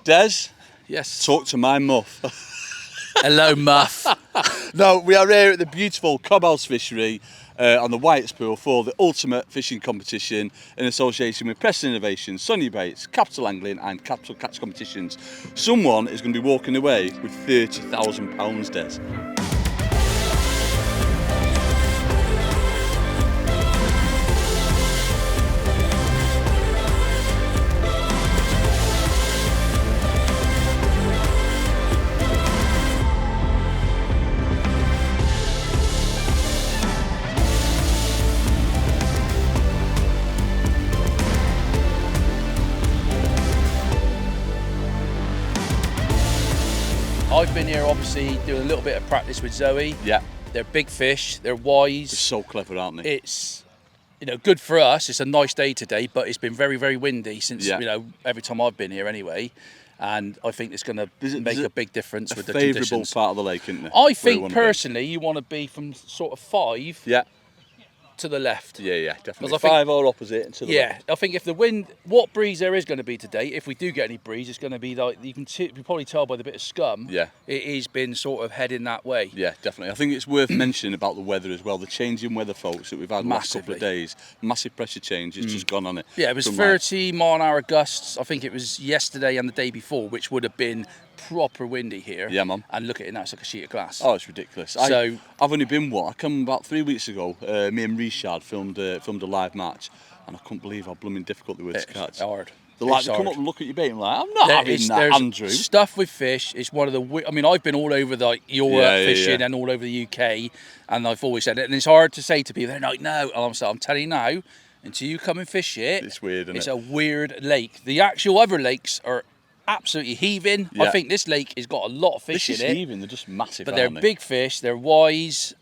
Des, Yes. talk to my muff. Hello, Muff. No, we are here at the beautiful Cobhouse Fishery on the White's Pool for the ultimate fishing competition in association with Preston Innovations, Sunny Baits, Capital Angling and Capital Catch competitions. Someone is going to be walking away with £30,000, Des. I've been here obviously doing a little bit of practice with Zoe. Yeah. They're big fish, they're wise. They're so clever, aren't they? It's, good for us. It's a nice day today, but it's been very, very windy since, every time I've been here anyway. And I think it's going to make a big difference with the conditions. Favourable part of the lake, isn't it? I think personally you want to be from sort of 5 to the left. Yeah, definitely. 5 or opposite and to the left. I think if the wind, what breeze there is going to be today, if we do get any breeze, it's going to be like, you can probably tell by the bit of scum, it has been sort of heading that way. Yeah, definitely. I think it's worth mentioning about the weather as well, the change in weather, folks, that we've had the last couple of days. Massive pressure change, it's just gone on it. Yeah, it was 30 mile an hour gusts, I think it was yesterday and the day before, which would have been proper windy here. Yeah, man. And look at it now, it's like a sheet of glass. Oh, it's ridiculous. I've only been, I come about 3 weeks ago, me and Richard filmed a live match, and I couldn't believe how blooming difficult they were to catch. It's hard. They come up and look at your bait and like, I'm not having that, Andrew. Stuff with fish is one of the, I've been all over Europe fishing and all over the UK, and I've always said it, and it's hard to say to people, they're like, no, and I'm telling you now, until you come and fish it, it's weird, isn't it? It's a weird lake. The actual other lakes are absolutely heaving. I think this lake has got a lot of fish in it. This is heaving, they're just massive, but they're big fish, they're wise,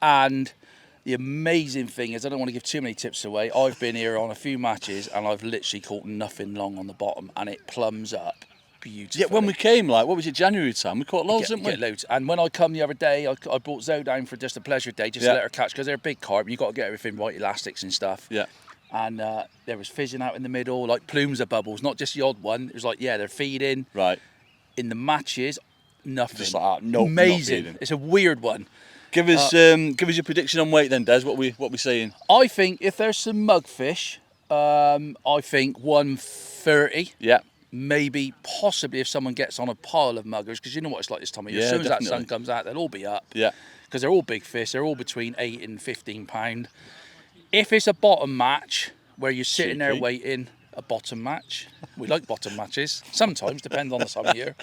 and the amazing thing is, I don't want to give too many tips away, I've been here on a few matches and I've literally caught nothing long on the bottom, and it plums up beautifully. Yeah, when we came, what was it, January time, we caught loads, didn't we? Loads. And when I come the other day, I brought Zoe down for just a pleasure day, just to let her catch, because they're big carp, you've got to get everything right, elastics and stuff. Yeah. And there was fizzing out in the middle, like plumes of bubbles, not just the odd one. It was like, they're feeding. Right. In the matches, nothing. Just like that, no, amazing. It's a weird one. Give us your prediction on weight then, Des. What we saying? I think if there's some mugfish, I think 130. Yeah. Maybe, possibly, if someone gets on a pile of muggers, because you know what it's like this time of year. As soon as that sun comes out, they'll all be up. Yeah. Because they're all big fish. They're all between 8 and 15 pound. If it's a bottom match where you're sitting there waiting, a bottom match. We like bottom matches. Sometimes, depends on the time of year.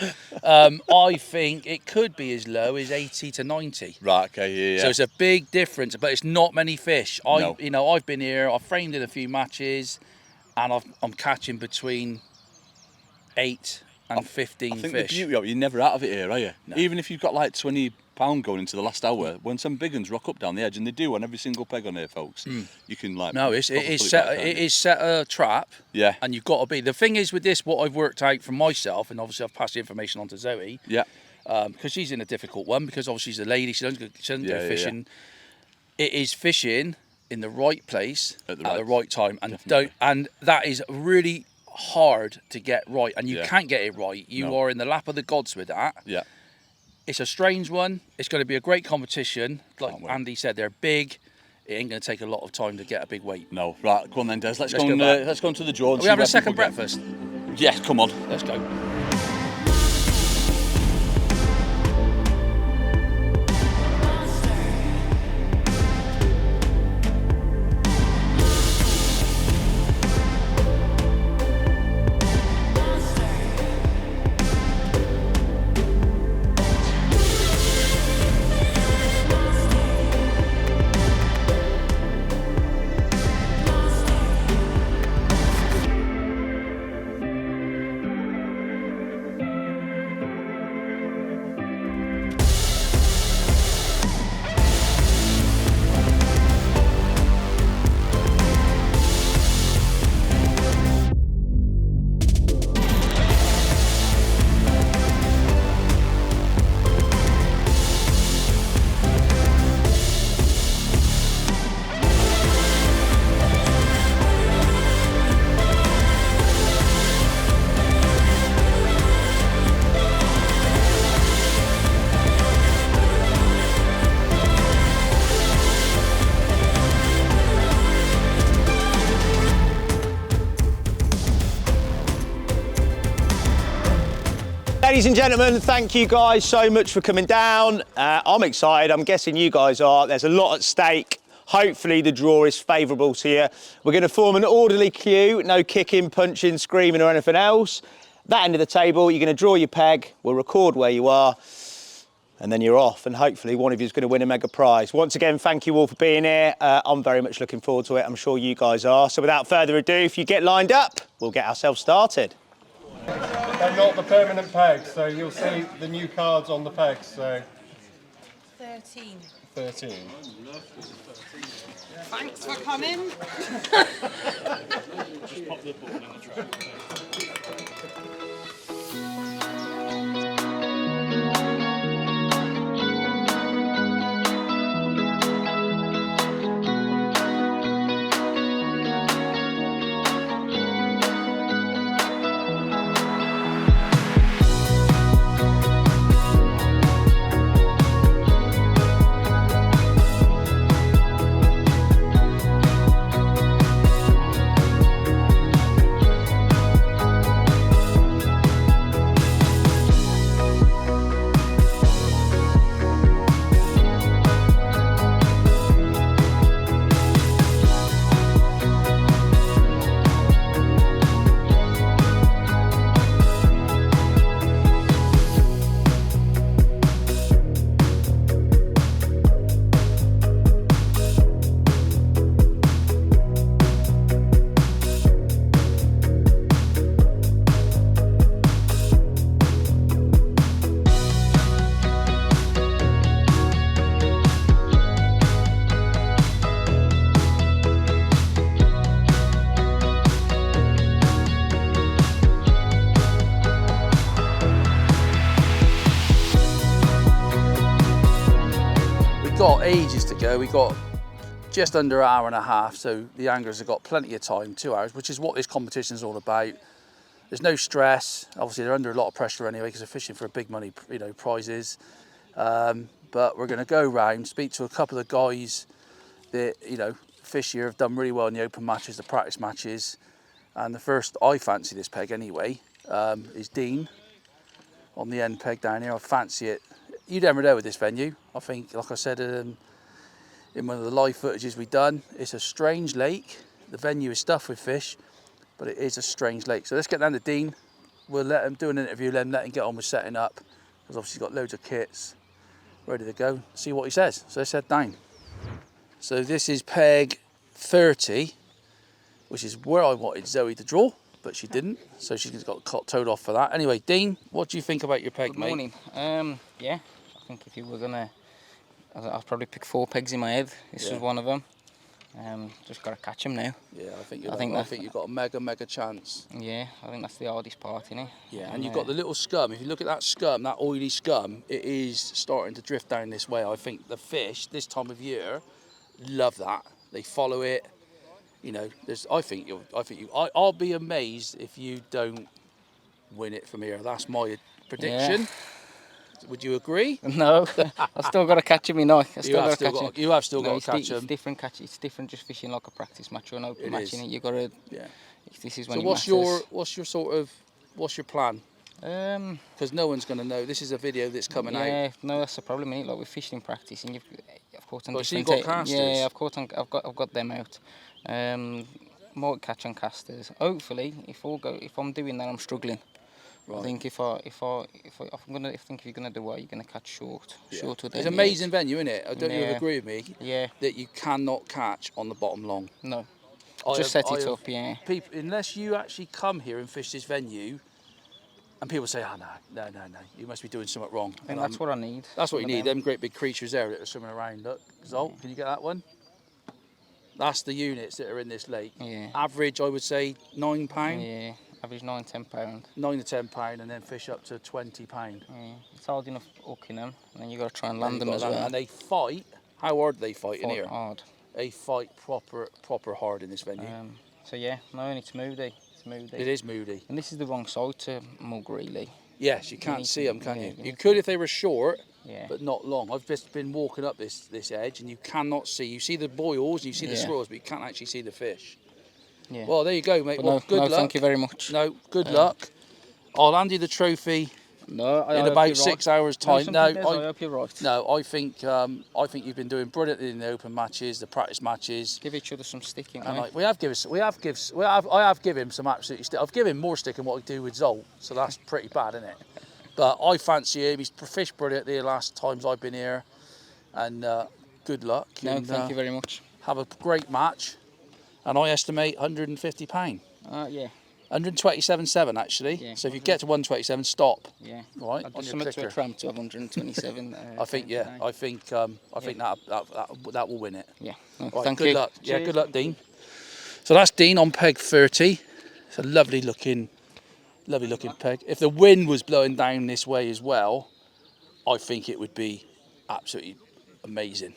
I think it could be as low as 80 to 90. Right, okay, yeah. So it's a big difference, but it's not many fish. I've been here, I've framed in a few matches, and I'm catching between 8 and 15 fish. I think the beauty of it, you're never out of it here, are you? No. Even if you've got like 20 pound going into the last hour, when some big ones rock up down the edge, and they do on every single peg on here, folks, you can like... No, it is set a trap, and you've got to be... The thing is with this, what I've worked out for myself, and obviously I've passed the information on to Zoe, because she's in a difficult one, because obviously she's a lady, she doesn't go fishing. It is fishing in the right place at the right time, and that is really hard to get right, and you can't get it right. You are in the lap of the gods with that. Yeah. It's a strange one. It's going to be a great competition. Like Andy said, they're big. It ain't going to take a lot of time to get a big weight. No. Right, go on then, Des. Let's go into the draw. Are we having a second breakfast? Yes, come on. Let's go. Ladies and gentlemen, thank you guys so much for coming down. I'm excited. I'm guessing you guys are. There's a lot at stake. Hopefully the draw is favourable to you. We're going to form an orderly queue. No kicking, punching, screaming or anything else. That end of the table, you're going to draw your peg. We'll record where you are. And then you're off, and hopefully one of you is going to win a mega prize. Once again, thank you all for being here. I'm very much looking forward to it. I'm sure you guys are. So without further ado, if you get lined up, we'll get ourselves started. They're not the permanent pegs, so you'll see the new cards on the pegs. So 13. 13. Thanks for coming. Just pop the button in the track. Got ages to go. We got just under an hour and a half, so the anglers have got plenty of time, 2 hours, which is what this competition is all about. There's no stress. Obviously, they're under a lot of pressure anyway because they're fishing for big money, prizes. But we're going to go round, speak to a couple of guys that fish here have done really well in the open matches, the practice matches. And the first I fancy this peg anyway is Dean on the end peg down here. I fancy it. You never know with this venue. I think, like I said in one of the live footages we've done, it's a strange lake. The venue is stuffed with fish, but it is a strange lake. So let's get down to Dean. We'll let him do an interview, let him get on with setting up, because obviously he's got loads of kits ready to go. See what he says. So let's head down. So this is peg 30, which is where I wanted Zoe to draw, but she didn't. So she's got towed off for that. Anyway, Dean, what do you think about your peg, Good mate? morning. Yeah, I think if you were gonna, I'll probably pick 4 pegs in my head. This was one of them. Just got to catch them now. Yeah, I think you've got a mega chance. Yeah, I think that's the hardest part, innit? Yeah, and you've got the little scum. If you look at that scum, that oily scum, it is starting to drift down this way. I think the fish this time of year love that. They follow it. I'll be amazed if you don't win it from here. That's my prediction. Yeah. Would you agree? No, I've still got to catch him, You have still got to catch him. It's different It's different just fishing like a practice match or an open match, innit? You got to. Yeah. This is when. So what's your plan? Because no one's going to know. This is a video that's coming out. Yeah, no, that's the problem, innit? Like with fishing practice, and I've caught on so different. you've got casters. Yeah, I've got them out. Might catch on casters. Hopefully, if I'm doing that, I'm struggling. Right. I think if you're gonna do well, you're gonna catch short. Shorter than. It's an amazing venue, isn't it? Don't you agree with me? Yeah. That you cannot catch on the bottom long. No. Just set it up, yeah. People, unless you actually come here and fish this venue, and people say, "Oh no, you must be doing something wrong." I think that's what I need. That's what you need. Them great big creatures there that are swimming around. Look, Zolt, can you get that one? That's the units that are in this lake. Yeah. Average, I would say, £9. Yeah. Average £9–10. £9 to £10, and then fish up to £20. Yeah. It's hard enough hooking them, and then you got to try and land them as well. And they fight. How hard do they fight in here? Hard. They fight proper hard in this venue. So yeah, no, it's moody. It is moody. And this is the wrong side to mug, really. Yes, you can't see them, can you? You could if they were short, yeah, but not long. I've just been walking up this edge, and you cannot see. You see the boils, and you see the swirls, but you can't actually see the fish. Yeah. Well, there you go, mate. Well, good luck. Thank you very much. No, good luck. I'll hand you the trophy No, I in hope about you're 6 right. hours' time. No, I hope you're right. No, I think you've been doing brilliantly in the open matches, the practice matches. Give each other some sticking. And I have given him some absolutely stick. I've given him more stick than what I do with Zolt, so that's pretty bad, isn't it? But I fancy him. He's fished brilliantly the last times I've been here, and good luck. No, and, thank you very much. Have a great match, and I estimate £150. Yeah. 127.7 actually. Yeah. So if you get to 127, stop. Yeah. Right. I'd On just your submit to a clicker. tramp to have 127. I think I think that will win it. Yeah. No, Right, thank good you. luck. Yeah, Cheers. good luck, Dean. So that's Dean on peg 30. It's a lovely looking peg. If the wind was blowing down this way as well, I think it would be absolutely amazing.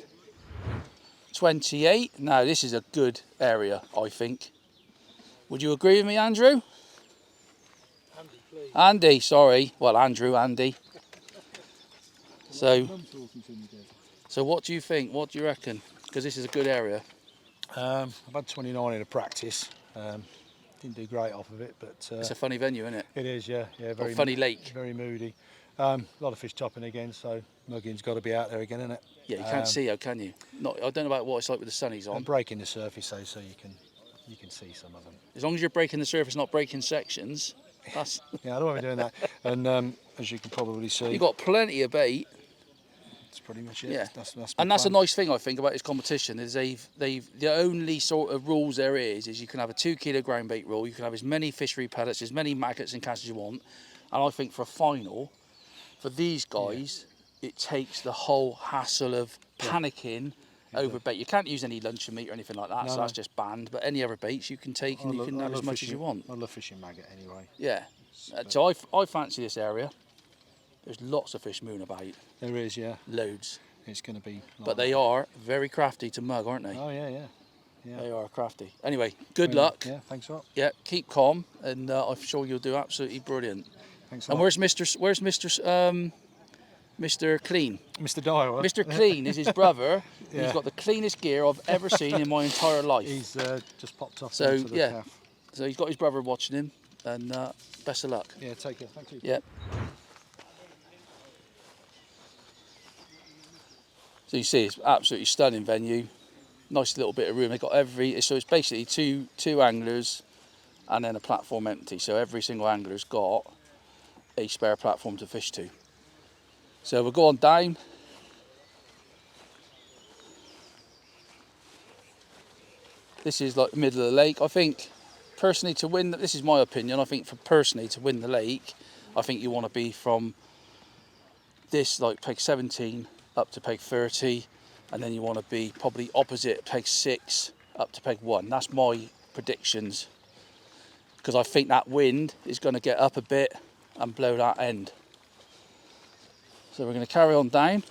28. Now this is a good area, I think. Would you agree with me, Andrew? Andy, sorry. Well, Andrew, Andy. So what do you think? What do you reckon? Because this is a good area. I've had 29 in a practice. Didn't do great off of it, but It's a funny venue, isn't it? it is, yeah, very funny lake. very moody. A lot of fish topping again, so mugging's got to be out there again, isn't it? Yeah, you can't see how can you? I don't know about what it's like with the sunnies on. And breaking the surface, so you can see some of them. As long as you're breaking the surface, not breaking sections. That's Yeah, I don't want to be doing that. And as you can probably see, you've got plenty of bait. that's pretty much it. Yeah. That's my And that's a plan. nice thing I think about this competition is they've the only sort of rules there is you can have a 2 kilo ground bait rule, you can have as many fishery pellets, as many maggots and casts as you want. And I think for a final, for these guys, it takes the whole hassle of panicking over bait. You can't use any luncheon meat or anything like that, No, so no. that's just banned. But any other baits you can take and you can have as much as you want. I love fishing maggot anyway. Yeah. So I fancy this area. There's lots of fish mooning about, There is, yeah. loads. It's going to be. Like But they are very crafty to mug, aren't they? Oh yeah. They are crafty. Anyway, good luck. Yeah, thanks a lot. Yeah, keep calm, and I'm sure you'll do absolutely brilliant. Thanks a And lot. Mr. Clean? Mr. Dyer? Mr. Clean is his brother. Yeah. He's got the cleanest gear I've ever seen in my entire life. He's just popped off. So, into the yeah. calf. So he's got his brother watching him, and best of luck. Yeah, take care. Thank you. Yep. So you see, it's absolutely stunning venue. Nice little bit of room. They've got so it's basically two anglers and then a platform empty. So every single angler's got a spare platform to fish to. So we'll go on down. This is like the middle of the lake. I think personally to win, this is my opinion, I think for personally to win the lake, I think you want to be from this like peg 17 up to peg 30, and then you want to be probably opposite peg 6 up to peg 1. That's my predictions, because I think that wind is going to get up a bit and blow that end. So we're going to carry on down, and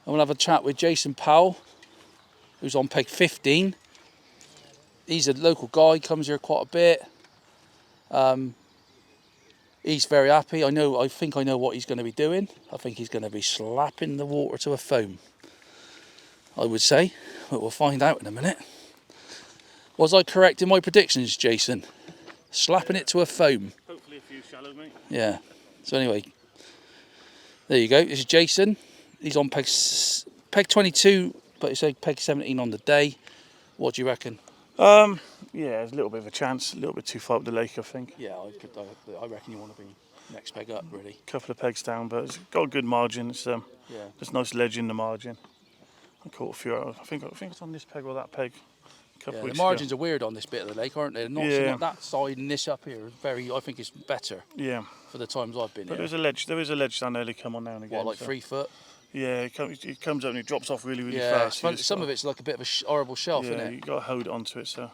we'll have a chat with Jason Powell, who's on peg 15. He's a local guy, comes here quite a bit. He's very happy. I think I know what he's going to be doing. I think he's going to be slapping the water to a foam, I would say, but we'll find out in a minute. Was I correct in my predictions, Jason? Slapping it to a foam. Hopefully a few shallow, mate. Yeah. So anyway, there you go. This is Jason. He's on peg 22, but it's like peg 17 on the day. What do you reckon? Yeah, there's a little bit of a chance, a little bit too far up the lake, I think. Yeah, I reckon you want to be next peg up, really. A couple of pegs down, but it's got a good margin. It's Yeah. there's nice ledge in the margin. I caught a few out. I think it's on this peg or that peg. A couple Yeah, of the weeks margins are weird on this bit of the lake, aren't they? Not so Yeah. much that side and this up here. I think it's better ago. Yeah, for the times I've been but here. there is a ledge down there. They come on now and again. What, like so- 3 foot? Yeah, it comes up and it drops off really, really Yeah, fast. it's fun. Some of it's like a bit of a horrible shelf, Yeah, isn't you it? got to hold it onto it. So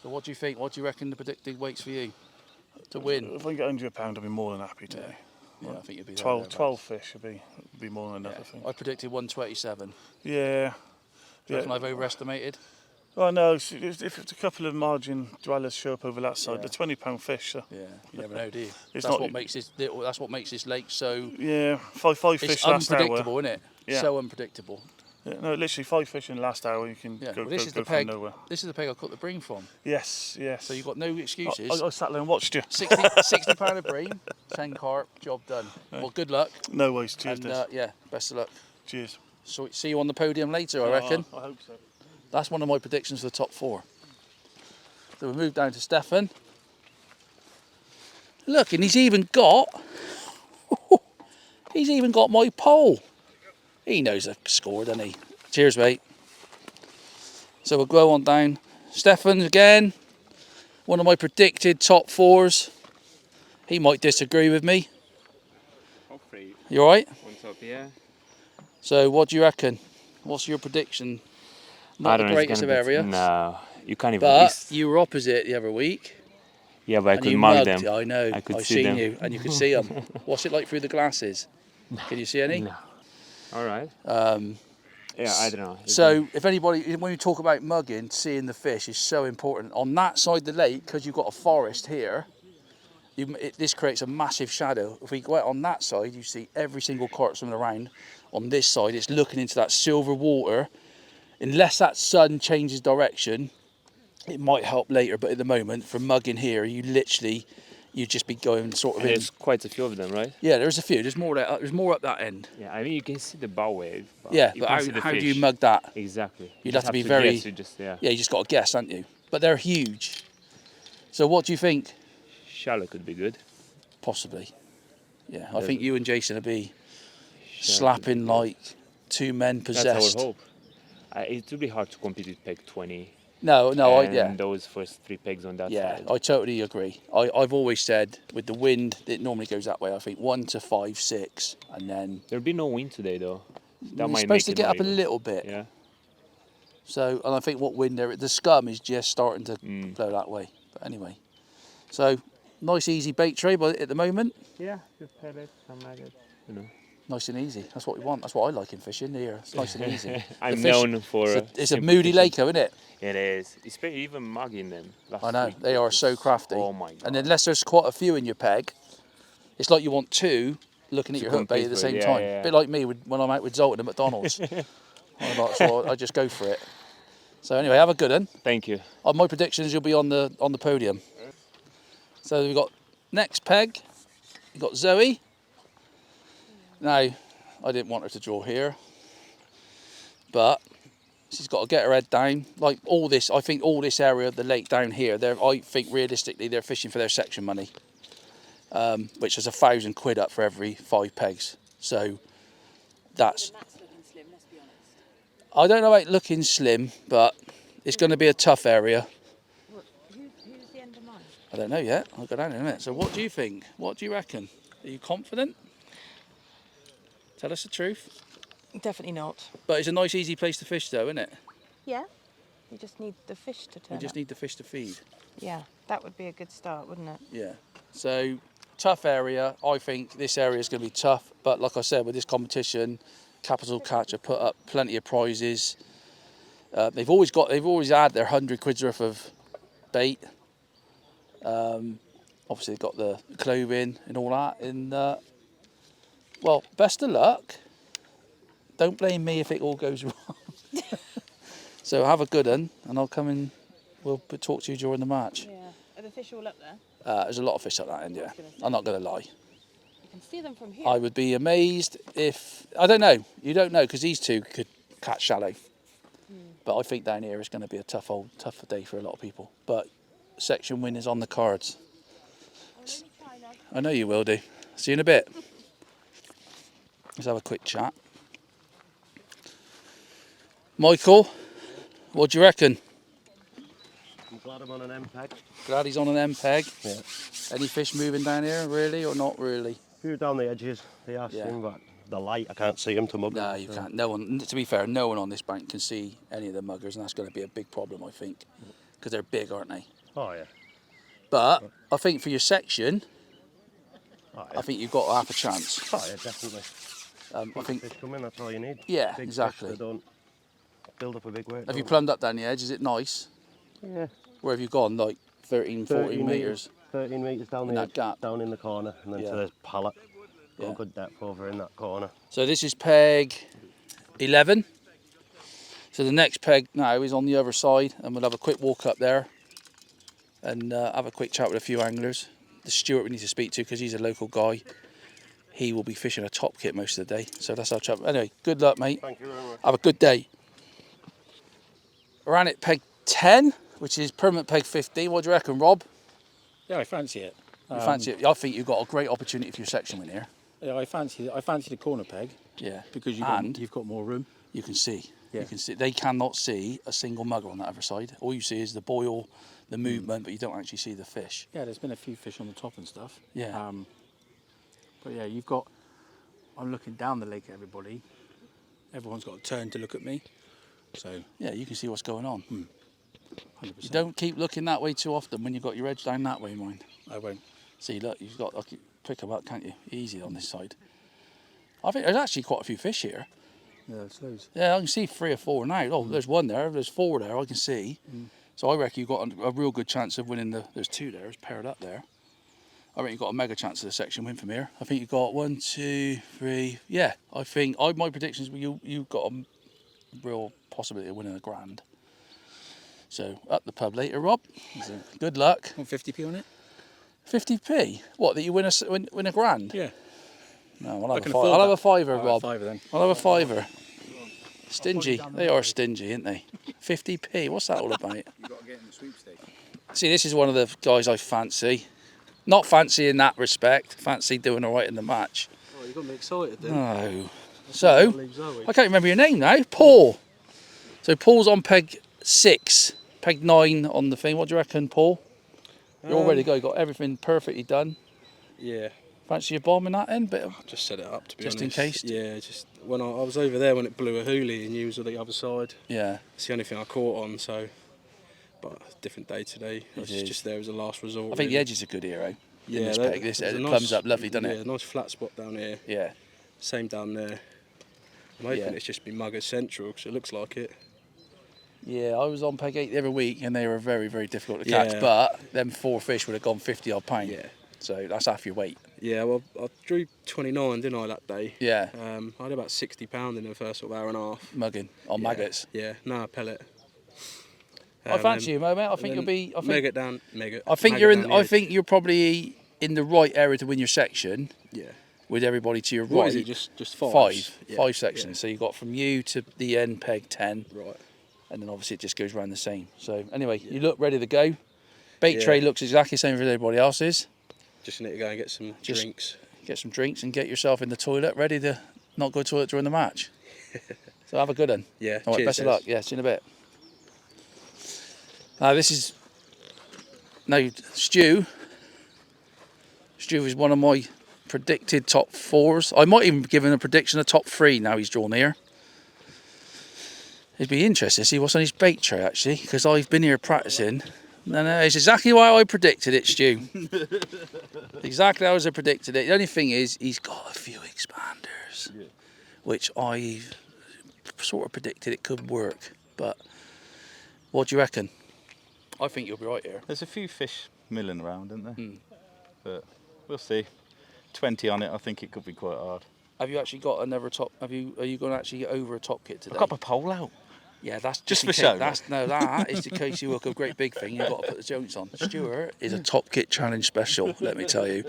So what do you think? What do you reckon the predicted weights for you to win? if I can get under a pound, I'll be more than happy today. Yeah, I think you'll be there. 12 fish would be more than enough, I think. I predicted 127. Yeah. Do you reckon I've overestimated? Oh no, if it's a couple of margin dwellers show up over that side, Yeah. they're £20 fish. So Yeah, you never know, do you? It's That's not- what makes this. That's what makes this lake so. yeah, five fish It's last hour. unpredictable, isn't it? Yeah. So unpredictable. Yeah, no, literally 5 fish in the last hour. You can Yeah. go, Well, this go, is go the from peg. nowhere. This is the peg I caught the bream from. Yes, yes. So you've got no excuses. I sat there and watched you. 60 pound of bream, 10 carp, job done. Right. Well, good luck. No worries. Cheers, And Des. yeah, best of luck. Cheers. So see you on the podium later, I reckon. I hope so. That's one of my predictions for the top 4. So we move down to Stefan. Look, and he's even got my pole. He knows the score, doesn't he? Cheers, mate. So we'll go on down. Stefan again, one of my predicted top 4s. He might disagree with me. Hopefully. You all right? On top, yeah. So what do you reckon? What's your prediction? Not the greatest of area. No, you can't even. But you were opposite the other week. Yeah, but I And could you mark mugged. them. I know. I I've seen you, and you could see them. What's it like through the glasses? Can you see any? No. All right. Yeah, I don't know. So if anybody, when you talk about mugging, seeing the fish is so important. On that side of the lake, because you've got a forest here, this creates a massive shadow. If we go out on that side, you see every single carp swimming around. On this side, it's looking into that silver water. Unless that sun changes direction, it might help later. But at the moment, for mugging here, you'd just be going sort of in. There's quite a few of them, right? Yeah, there's a few. There's more up that end. Yeah, I mean you can see the bow wave. Yeah, you but can't see the how do fish. you mug that? Exactly. You'd You have to be guess, very. you just, yeah. Yeah, you just got to guess, haven't you? But they're huge. So what do you think? Shallow could be good. Possibly. Yeah, I think you and Jason will be slapping like 2 men possessed. That's our hope. It would be hard to compete with peg 20. No, and those first 3 pegs on that yeah, side. I totally agree. I've always said with the wind, it normally goes that way. I think 1 to 5, 6, and then There'll be no wind today though. That it's might supposed to make it get up a even. little bit. Yeah. So, and I think what wind there, the scum is just starting to blow that way. But anyway, so nice easy bait tray at the moment. Yeah, just pellets, some maggots, you know. Nice and easy. That's what we want. That's what I like in fishing here. It's nice and easy. I'm known for. It's a moody lake, isn't it? It is, especially even mugging them. I know they are so crafty. Oh my god! And unless there's quite a few in your peg, it's like you want 2 looking at your hook bait at the same time. Yeah. A bit like me when I'm out with Zoltan at McDonald's. So I just go for it. So anyway, have a good one. Thank you. My prediction is you'll be on the podium. So we've got next peg. We've got Zoe. Now, I didn't want her to draw here, but she's got to get her head down. Like all this, I think all this area of the lake down here, I think realistically they're fishing for their section money, which is £1,000 up for every 5 pegs. So that's looking slim, let's be honest. I don't know about looking slim, but it's going to be a tough area. Who's the end of mine? I don't know yet. I'll go down in a minute. So what do you think? What do you reckon? Are you confident? Tell us the truth. Definitely not. But it's a nice, easy place to fish, though, isn't it? Yeah. You just need the fish to turn We just up. need the fish to feed. Yeah, that would be a good start, wouldn't it? Yeah. So tough area. I think this area is going to be tough. But like I said, with this competition, Capital Catch have put up plenty of prizes. They've always had their £100 worth of bait. Obviously, they've got the clothing and all that. And well, best of luck. Don't blame me if it all goes wrong. So have a good one, and I'll come in. We'll talk to you during the match. Yeah. Are the fish all up there? There's a lot of fish at that end, yeah. I'm not going to lie. You can see them from here. I would be amazed if... I don't know. You don't know, because these two could catch shallow. But I think down here is going to be a tough day for a lot of people. But section win is on the cards. I know you will do. See you in a bit. Let's have a quick chat. Michael, what do you reckon? I'm glad I'm on an M-peg. Glad he's on an M-peg. Yeah. Any fish moving down here, really, or not really? A few down the edges, they are seen, but the light, I can't see them to mug. No, you can't. No one. To be fair, no one on this bank can see any of the muggers, and that's going to be a big problem, I think, because they're big, aren't they? Oh yeah. But I think for your section, Oh, yeah. I think you've got half a chance. Oh yeah, definitely. I think. Fish come in, that's all you need. Yeah, big exactly. Fish that don't build up a big weight. Have you plumbed up down the edge? Is it nice? Yeah. Where have you gone? Like 13, 14 metres? 13 metres down in the that gap? down in the corner, and then to the pallet. Got Yeah. a good depth over in that corner. So this is peg 11. So the next peg now is on the other side, and we'll have a quick walk up there and have a quick chat with a few anglers. The steward we need to speak to because he's a local guy. He will be fishing a top kit most of the day, so that's our chat. Anyway, good luck, mate. Thank you very much. Have a good day. We're at peg 10, which is permanent peg 15. What do you reckon, Rob? Yeah, I fancy it. You fancy it? I think you've got a great opportunity for your section win here. Yeah, I fancy the corner peg. Yeah, because you've got more room. You can see. Yeah. You can see. They cannot see a single mugger on that other side. All you see is the boil, the movement, but you don't actually see the fish. Yeah, there's been a few fish on the top and stuff. Yeah. But yeah, I'm looking down the lake at everybody. Everyone's got a turn to look at me. So yeah, you can see what's going on. 100%. You don't keep looking that way too often when you've got your edge down that way, mind. I won't. See, look, you've got pick them up, can't you? Easy on this side. I think there's actually quite a few fish here. Yeah, there's loads. Yeah, I can see 3 or 4 now. Oh, there's one there. There's 4 there. I can see. So I reckon you've got a real good chance of winning There's 2 there. It's paired up there. I reckon you've got a mega chance of the section win from here. I think you've got 1, 2, 3. Yeah, I think my predictions were you've got a real possibility of winning a grand. So up the pub later, Rob. Good luck. Want 50p on it? 50p? What, that you win a grand? Yeah. No, I'll have a fiver, Rob. Fiver then. I'll have a fiver. Stingy. They are stingy, aren't they? 50p. What's that all about? You've got to get in the sweepstake. See, this is one of the guys I fancy. Not fancy in that respect. Fancy doing all right in the match. Oh, you got me excited then. No. So, I can't remember your name now. Paul. So Paul's on peg 6. Peg 9 on the thing. What do you reckon, Paul? You're all ready to go. You got everything perfectly done. Yeah. Fancy your bomb in that end? I just set it up to be honest. Just in case? Yeah, just when I was over there when it blew a hoolie and you was on the other side. Yeah. It's the only thing I caught on, so. But different day today. It's just there as a last resort. I think the edges are good here, eh? Yeah, this peg. It comes up lovely, doesn't it? Yeah, nice flat spot down here. Yeah. Same down there. I'm hoping it's just been Muggers Central because it looks like it. Yeah, I was on peg 8 the other week and they were very, very difficult to catch, but them 4 fish would have gone 50 odd pound. Yeah. So that's half your weight. Yeah, well, I drew 29, didn't I, that day? Yeah. I had about 60 pound in the first sort of hour and a half. Mugging on maggots. Yeah, no, pellet. I fancy you, mate. I think you'll be. I think, maggot down, maggot. I think you're in. I think you're probably in the right area to win your section. Yeah. With everybody to your right. What is it? Just 5? Five sections. So you got from you to the end peg 10. Right. And then obviously it just goes around the same. So anyway, you look ready to go. Bait tray looks exactly the same as everybody else's. Just need to go and get some drinks. Get some drinks and get yourself in the toilet, ready to not go to the toilet during the match. So have a good one. Yeah. All right, cheers, best of luck. Yeah, see you in a bit. Now this is Stu. Stu is one of my predicted top 4s. I might even give him a prediction of top 3 now he's drawn here. It'd be interesting to see what's on his bait tray actually, because I've been here practicing. No, it's exactly why I predicted it, Stu. Exactly how I predicted it. The only thing is, he's got a few expanders, which I sort of predicted it could work. But what do you reckon? I think you'll be right here. There's a few fish milling around, isn't there? But we'll see. 20 on it, I think it could be quite hard. Have you actually got another top? Are you going to actually get over a top kit today? I've got my pole out. Yeah, that's just in for case, show. That is in case you look a great big thing. You've got to put the joints on. Stuart is a top kit challenge special. Let me tell you.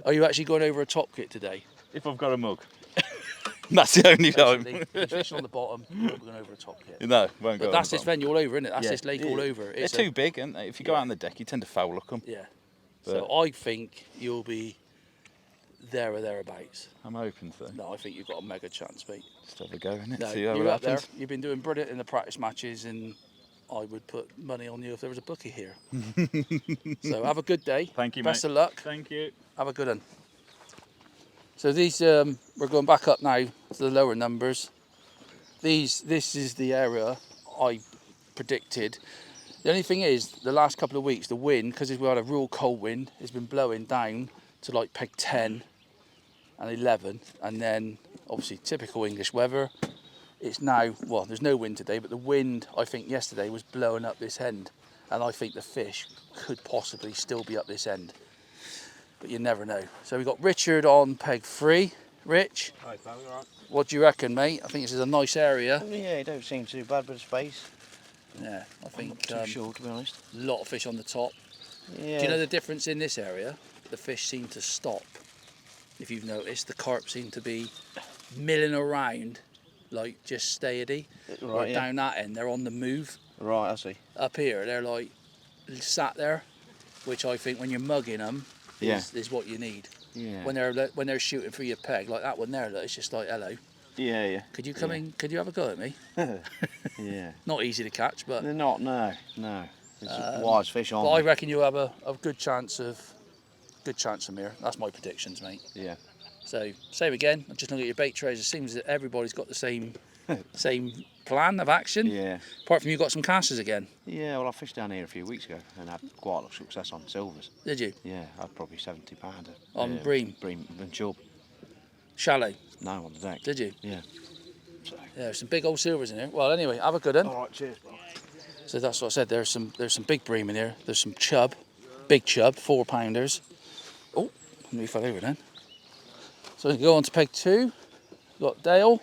Are you actually going over a top kit today? If I've got a mug. That's the only time. You're fishing on the bottom. You're going over a top kit. No, won't go. But that's this venue all over, isn't it? That's Yeah. this lake all over. They're too big, aren't they? If you go out on the deck, you tend to foul look them. Yeah. So I think you'll be there or thereabouts. I'm hoping so. No, I think you've got a mega chance, mate. Just have a go, innit? No, See how you're it up there. happens. You've been doing brilliant in the practice matches, and I would put money on you if there was a bookie here. So have a good day. Thank you, Best mate. of luck. Thank you. Have a good one. So these, we're going back up now to the lower numbers. This is the area I predicted. The only thing is, the last couple of weeks, the wind, because we had a real cold wind, has been blowing down to like peg 10 and 11, and then obviously typical English weather. It's now, well, there's no wind today, but the wind, I think yesterday, was blowing up this end, and I think the fish could possibly still be up this end, but you never know. So we've got Richard on peg 3. Rich, Hi, pal, you alright? what do you reckon, mate? I think this is a nice area. Yeah, it don't seem too bad, bit of space. Yeah, I think. I'm not too sure, to be honest. A lot of fish on the top. Yeah. Do you know the difference in this area? The fish seem to stop. If you've noticed, the carp seem to be milling around, like just steady. Right, yeah. Down that end, they're on the move. Right, I see. Up here, they're like sat there, which I think when you're mugging them is what you need. Yeah. When they're shooting for your peg, like that one there, look, it's just like hello. Yeah, yeah. Could you come in? Could you have a go at me? Yeah. Not easy to catch, but They're not. No. There's wise fish on. But I reckon you'll have a good chance of them here. That's my predictions, mate. Yeah. So same again. I'm just looking at your bait trays. It seems that everybody's got the same plan of action. Yeah. Apart from you got some casters again. Yeah. Well, I fished down here a few weeks ago and had quite a lot of success on silvers. Did you? Yeah. I had probably 70 pounder. On bream. Bream and chub. Shallow. No, on the deck. Did you? Yeah. Yeah, there's some big old silvers in here. Well, anyway, have a good one. All right. Cheers. So that's what I said. There's some big bream in here. There's some chub, big chub, 4 pounders. Oh, we fell over then. So we go on to peg 2. Got Dale.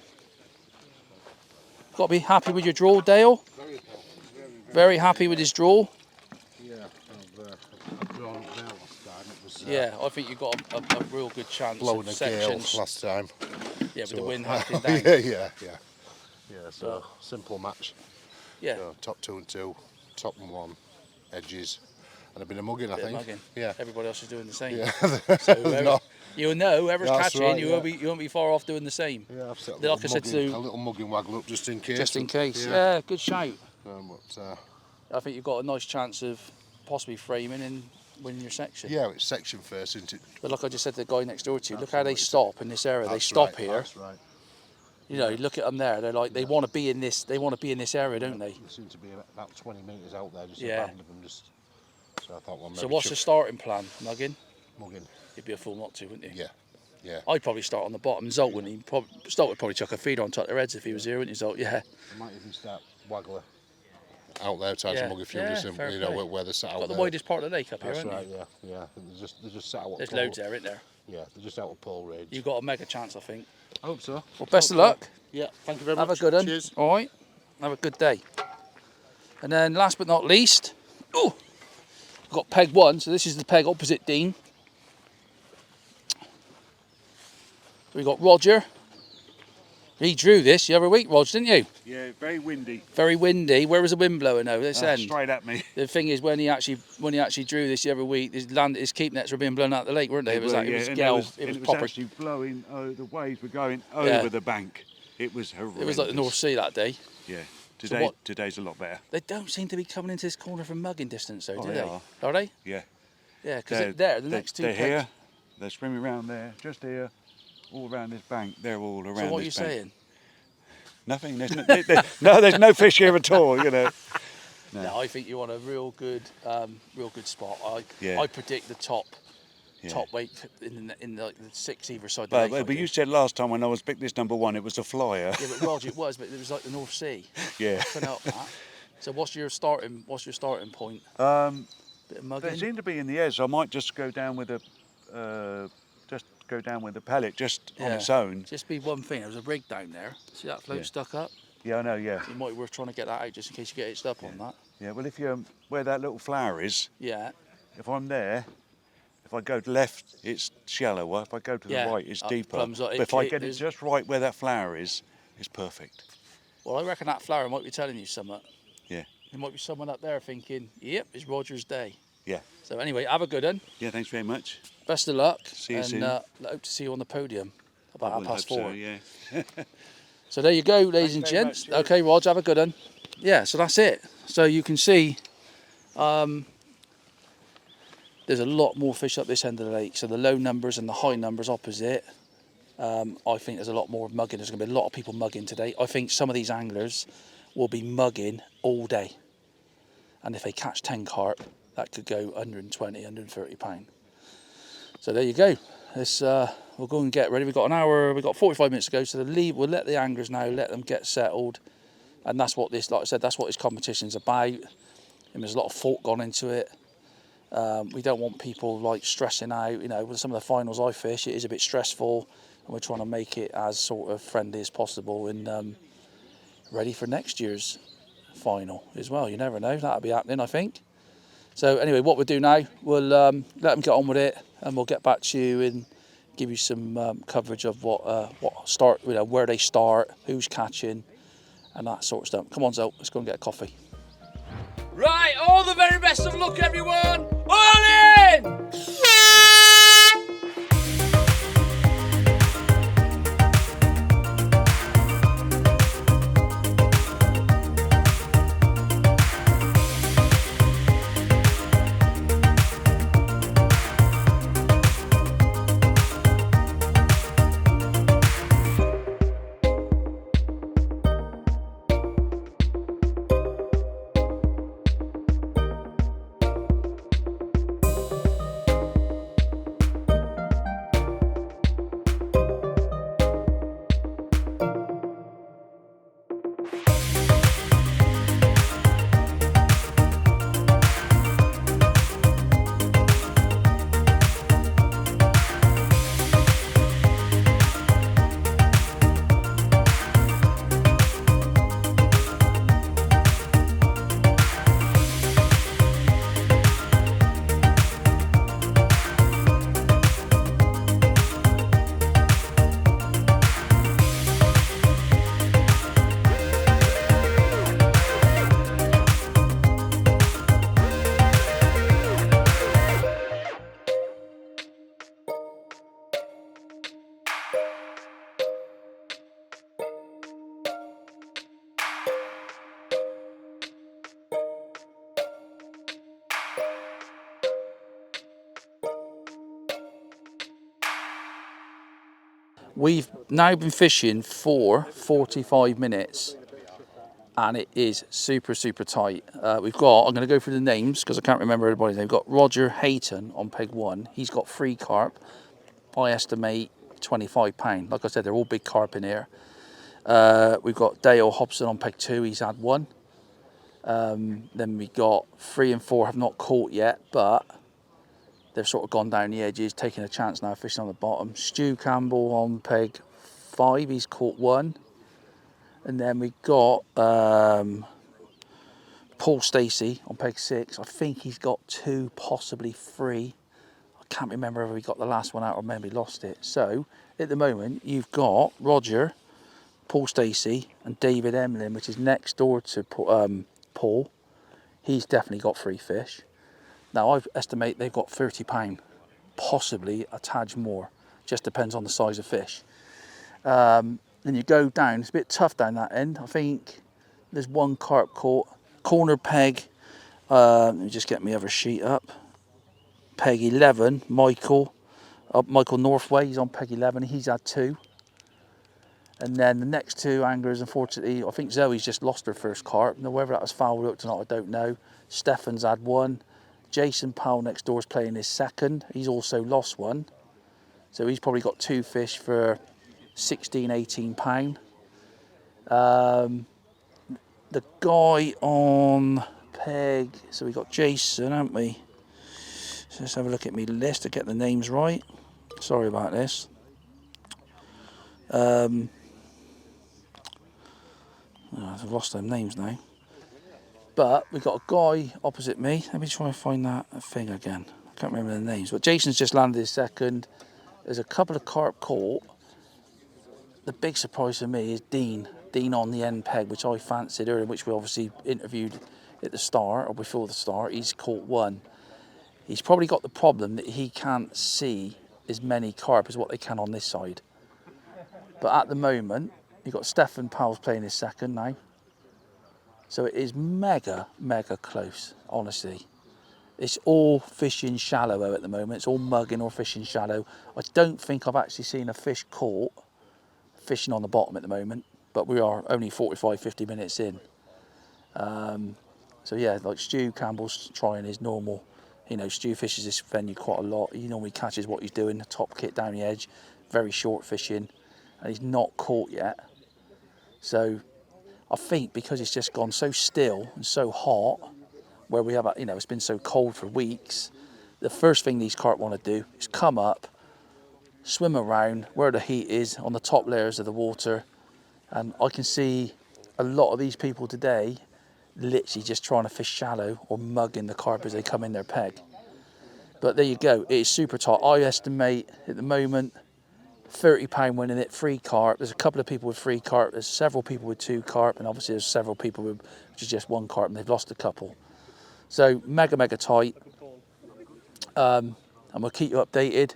Got to be happy with your draw, Dale. Very happy with his draw. Yeah, I've drawn it there last time. It was, Yeah, I think you got a real good chance. blowing of a gale sections. last time. Yeah, with So, the wind hunting down. yeah. So simple match. Yeah. So, top 2 and 2, top and 1, edges, and a bit of mugging, I Bit of think. mugging. Yeah. Everybody else is doing the same. Yeah. So you'll know whoever's That's catching, right, you won't be far off doing the same. Yeah, I've set Like I said a little mugging waggle up just in case. Just in case. Yeah, good shout. But, I think you've got a nice chance of possibly framing and winning your section. yeah, it's section first, isn't it? But like I just said to the guy next door to you, look how they stop in this area. They stop here. That's right. You know, look at them there. They're like they want to be in this. They want to be in this area, don't they? There seem to be about 20 metres out there, just Yeah. a band of them. So I thought, well, maybe So what's the starting plan? Mugging? Mugging. You'd be a fool not to, wouldn't you? Yeah. I'd probably start on the bottom. Zolt wouldn't he? Zolt would probably chuck a feed on top of their heads if he was here, wouldn't he, Zolt? Yeah. I might even start waggler out there, trying Yeah. to mug a few, Yeah, just in, fair you know, play. where they're sat out Got the there. widest part of the lake up here, That's haven't right, you? yeah. They're just sat out at There's pole. loads there, isn't there? Yeah, they're just out at pole range. You've got a mega chance, I think. I hope so. Well, best of luck. Yeah, thank you very Have much. a good one. Cheers. All right. Have a good day. And then last but not least, we've got peg 1. So this is the peg opposite Dean. We got Roger. He drew this the other week, Roger, didn't you? Yeah, very windy. Very windy. Where was the wind blowing over this end? Straight at me. The thing is, when he actually drew this the other week, his keep nets were being blown out the lake, weren't they? It was were, like yeah, it was and gale. it was proper. actually blowing. The waves were going over the bank. It was horrendous. It was like the North Sea that day. Yeah. So Today's a lot better. They don't seem to be coming into this corner from mugging distance, though, do they they? are. they? Yeah. Yeah, because the next two They're pegs. here. They're swimming around there, just here, all around this bank. They're all around. So what are you this bank. saying? Nothing. There's no fish here at all. You know. No, I think you're on a real good spot. Yeah. I predict the top weight in the 6 either side. But you said last time when I was picked this number 1, it was a flyer. Yeah, but Roger, it was, but it was like the North Sea. Yeah. Couldn't help that. So what's your starting point? Bit of mugging. They seem to be in the air, so I might just go down with a pellet on its own. Just be one thing. There was a rig down there. See that float stuck up? Yeah, I know. Yeah. It might be worth trying to get that out just in case you get hitched up on that. Yeah. Well, if you where that little flower is. Yeah. If I'm there, if I go left, it's shallower. If I go to the right, it's deeper. But if I get it just right where that flower is, it's perfect. Well, I reckon that flower might be telling you something. Yeah. There might be someone up there thinking, "Yep, it's Roger's day." Yeah. So anyway, have a good one. Yeah. Thanks very much. Best of luck. See you and, soon. Hope to see you on the podium about 4:30. So, yeah. So there you go, ladies and gents. Okay, Rog, have a good one. Yeah, so that's it. So you can see there's a lot more fish up this end of the lake. So the low numbers and the high numbers opposite. I think there's a lot more mugging. There's going to be a lot of people mugging today. I think some of these anglers will be mugging all day. And if they catch 10 carp, that could go 120, 130 pound. So there you go. We'll go and get ready. We've got an hour, we've got 45 minutes to go. So we'll let the anglers now, let them get settled. And that's what this, like I said, that's what this competition's about. And there's a lot of thought gone into it. We don't want people like stressing out. You know, with some of the finals I fish, it is a bit stressful. and we're trying to make it as sort of friendly as possible and ready for next year's final as well. You never know, that'll be happening, I think. So anyway, what we'll do now, we'll let them get on with it, and we'll get back to you and give you some coverage of what start, where they start, who's catching, and that sort of stuff. Come on, Zoe, let's go and get a coffee. Right, all the very best of luck, everyone. All in! We've now been fishing for 45 minutes and it is super, super tight. I'm going to go through the names because I can't remember everybody's name. We've got Roger Hayton on peg 1. He's got 3 carp. I estimate £25. Like I said, they're all big carp in here. We've got Dale Hobson on peg 2. He's had 1. Then we got 3 and 4 have not caught yet, but they've sort of gone down the edges, taking a chance now, fishing on the bottom. Stu Campbell on peg 5, he's caught 1. And then we got Paul Stacey on peg 6. I think he's got 2, possibly 3. I can't remember whether he got the last one out or maybe lost it. So at the moment, you've got Roger, Paul Stacey, and David Emlyn, which is next door to Paul. He's definitely got 3 fish. Now, I estimate they've got £30, possibly a tad more. Just depends on the size of fish. Then you go down, it's a bit tough down that end. I think there's 1 carp caught. Corner peg, let me just get my other sheet up. Peg 11, Michael Northway, he's on peg 11, he's had 2. And then the next 2 anglers, unfortunately, I think Zoe's just lost her first carp. Now, whether that was foul hooked or not, I don't know. Stefan's had 1. Jason Powell next door is playing his 2nd. He's also lost 1. So he's probably got 2 fish for £16, £18. The guy on peg, so we got Jason, haven't we? So let's have a look at my list to get the names right. Sorry about this. I've lost them names now. But we've got a guy opposite me. Let me try and find that thing again. I can't remember the names. But Jason's just landed his 2nd. There's a couple of carp caught. The big surprise for me is Dean. Dean on the end peg, which I fancied earlier, which we obviously interviewed at the start, or before the start. He's caught 1. He's probably got the problem that he can't see as many carp as what they can on this side. But at the moment, you've got Stefan Powell's playing his 2nd now. So it is mega, mega close, honestly. It's all fishing shallow at the moment. It's all mugging or fishing shallow. I don't think I've actually seen a fish caught fishing on the bottom at the moment, but we are only 45, 50 minutes in. So yeah, like Stu Campbell's trying his normal, Stu fishes this venue quite a lot. He normally catches what he's doing, the top kit down the edge, very short fishing, and he's not caught yet. So I think because it's just gone so still and so hot, where we have, it's been so cold for weeks, the first thing these carp want to do is come up, swim around where the heat is on the top layers of the water, and I can see a lot of these people today literally just trying to fish shallow or mugging the carp as they come in their peg. But there you go, it is super tight. I estimate at the moment £30 winning it, 3 carp. There's a couple of people with 3 carp, there's several people with 2 carp, and obviously there's several people with which is just 1 carp, and they've lost a couple. So mega tight. And we'll keep you updated.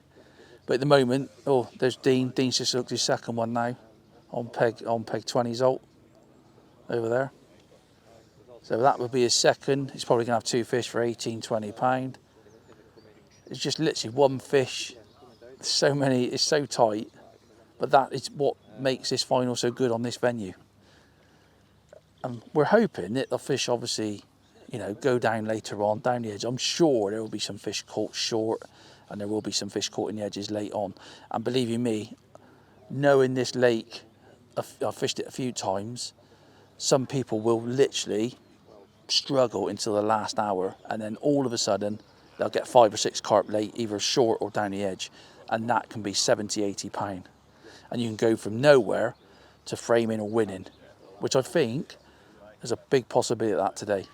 But at the moment, oh, there's Dean. Dean's just looked his second one now on peg 20 Zolt over there. So that would be his second. He's probably gonna have 2 fish for 18-20 pound. It's just literally 1 fish. So many, it's so tight. But that is what makes this final so good on this venue. And we're hoping that the fish obviously, you know, go down later on, down the edge. I'm sure there will be some fish caught short, and there will be some fish caught in the edges late on. And believe you me, knowing this lake, I've fished it a few times, some people will literally struggle until the last hour, and then all of a sudden they'll get 5 or 6 carp late, either short or down the edge, and that can be 70-80 pound. And you can go from nowhere to framing or winning, which I think there's a big possibility of that today.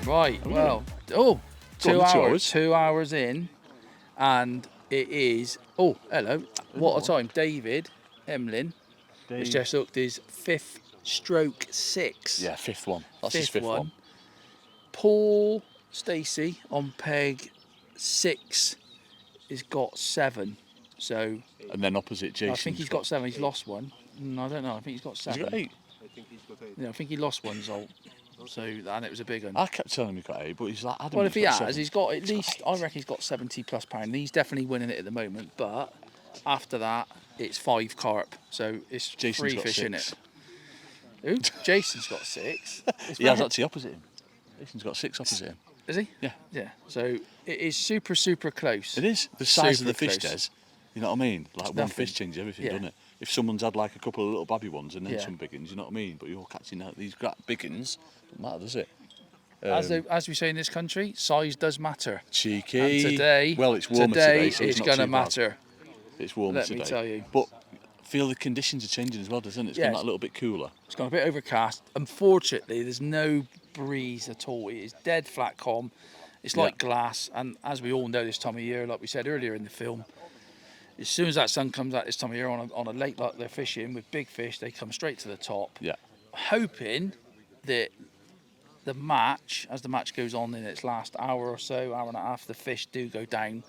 Right, well, oh, 2 hours. 2 hours in, and it is, oh, hello, what a time. David Emlyn has just hooked his 5th stroke 6. Yeah, 5th one. That's his 5th one. Paul Stacey on peg 6 has got 7. So. And then opposite Jason. I think he's got 7. He's lost one. I don't know. I think he's got 7. He's got 8. I think he's got 8. Yeah, I think he lost one, Zolt. So, and it was a big one. I kept telling him he got 8, but he's like, well, if he has, he's got at least, I reckon he's got 70+ pound. He's definitely winning it at the moment, but after that, it's 5 carp. So it's Jason's 3 got fish 6. in it. Who? Jason's got 6. He has actually opposite him. Jason's got 6 opposite him. Is he? Yeah. Yeah. So it is super, super close. It is. The size of the Super fish, close. Des. You know what I mean? Like It's one nothing. fish changes everything, Yeah. doesn't it? If someone's had like a couple of little babby ones and then Yeah. some big ones, you know what I mean? But you're catching out these big ones, doesn't matter, does it? As we say in this country, size does matter. Cheeky. And today, well, it's warmer today, so it's not going to too bad. matter. It's warmer Let today. me tell you. But I feel the conditions are changing as well, doesn't it? It's Yes. gone that little bit cooler. It's gone a bit overcast. Unfortunately, there's no breeze at all. It is dead flat calm. It's like glass. And as we all know this time of year, like we said earlier in the film, as soon as that sun comes out this time of year on a lake like they're fishing with big fish, they come straight to the top. Yeah. Hoping that the match, as the match goes on in its last hour or so, hour and a half, the fish do go down.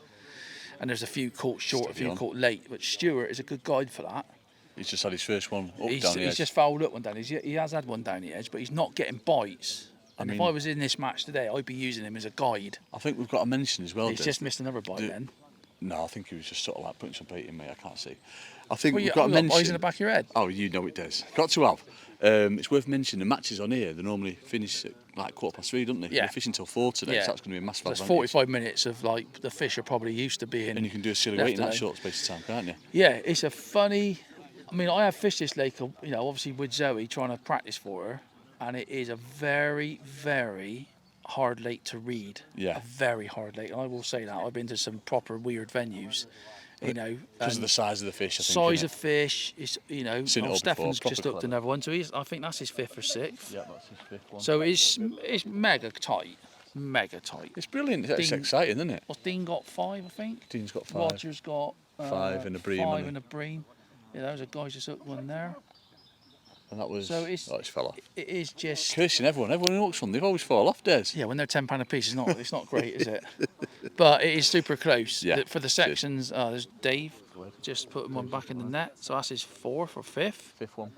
And there's a few caught short, a few caught late. But Stuart is a good guide for that. He's just had his first one up He's down the edge. just fouled up one down. He has had one down the edge, but he's not getting bites. And if I was in this match today, I'd be using him as a guide. I think we've got to mention as well. He's just missed another bite then. No, I think he was just sort of like putting some bait in me. I can't see. I think Well, we've got to mention. Eyes in the back of your head. Oh, you know it does. Got to have. It's worth mentioning the matches on here. They normally finish at like 3:15, don't they? Yeah. They're fishing till 4 today, so that's going to be a massive There's advantage. 45 minutes of like the fish are probably used to being. And you can do a silly weight in that short space of time, can't you? Yeah, it's a funny. I mean, I have fished this lake, you know, obviously with Zoe trying to practice for her, and it is a very, very hard lake to read. Yeah. A very hard lake. And I will say that. I've been to some proper weird venues, you know. Because of the size of the fish, I think. Size of fish, is, you know. Seen it all Stefan's before, just proper hooked clever. another one, so I think that's his 5th or 6th. Yeah, that's his 5th one. So it's mega tight. Mega tight. It's brilliant. It's exciting, isn't it? What's Dean got? 5, I think. Dean's got 5. Roger's got 5 and a bream. 5 and a bream. Yeah, there's a guy just hooked one there. And that was. So it's, oh, it's fell off. It is just. Cursing everyone. Everyone who hooks one, they've always fall off, Des. Yeah, when they're £10 a piece, it's not great, is it? But it is super close. Yeah. For the sections, there's Dave just putting one back in the net. So that's his 4th or 5th. 5th one.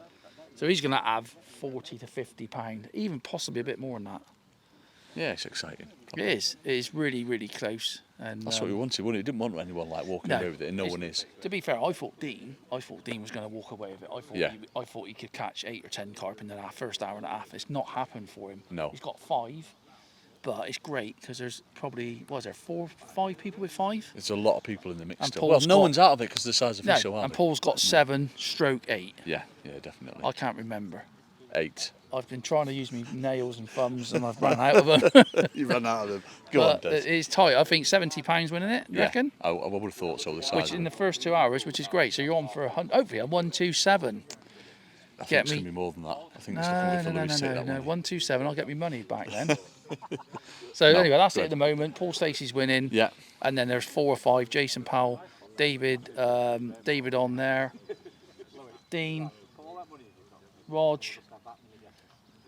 So he's going to have 40 to 50 pound, even possibly a bit more than that. Yeah, it's exciting. It is. It is really, really close. And that's what we wanted, wasn't it? We didn't want anyone like walking away with it, and no one is. To be fair, I thought Dean was going to walk away with it. I thought he could catch 8 or 10 carp in the first hour and a half. It's not happened for him. No. He's got 5, but it's great because there's probably 5 people with 5. There's a lot of people in the mix And still. Well, Paul's no one's out of it because of the size of fish, so and Paul's got 7/8. Yeah, definitely. I can't remember. 8. I've been trying to use my nails and thumbs and I've run out of them. You ran out of them. Go on, Des. It's tight. I think £70 winning it, you reckon? I would have thought so, the size Which of in it. the first 2 hours, which is great. So you're on for hopefully a 127. I think it's going to be more than that. I think it's looking for Louis to take that No, one. 127. I'll get my money back then. So anyway, that's it at the moment. Paul Stacey's winning. Yeah. And then there's 4 or 5. Jason Powell, David on there, Dean, Rog.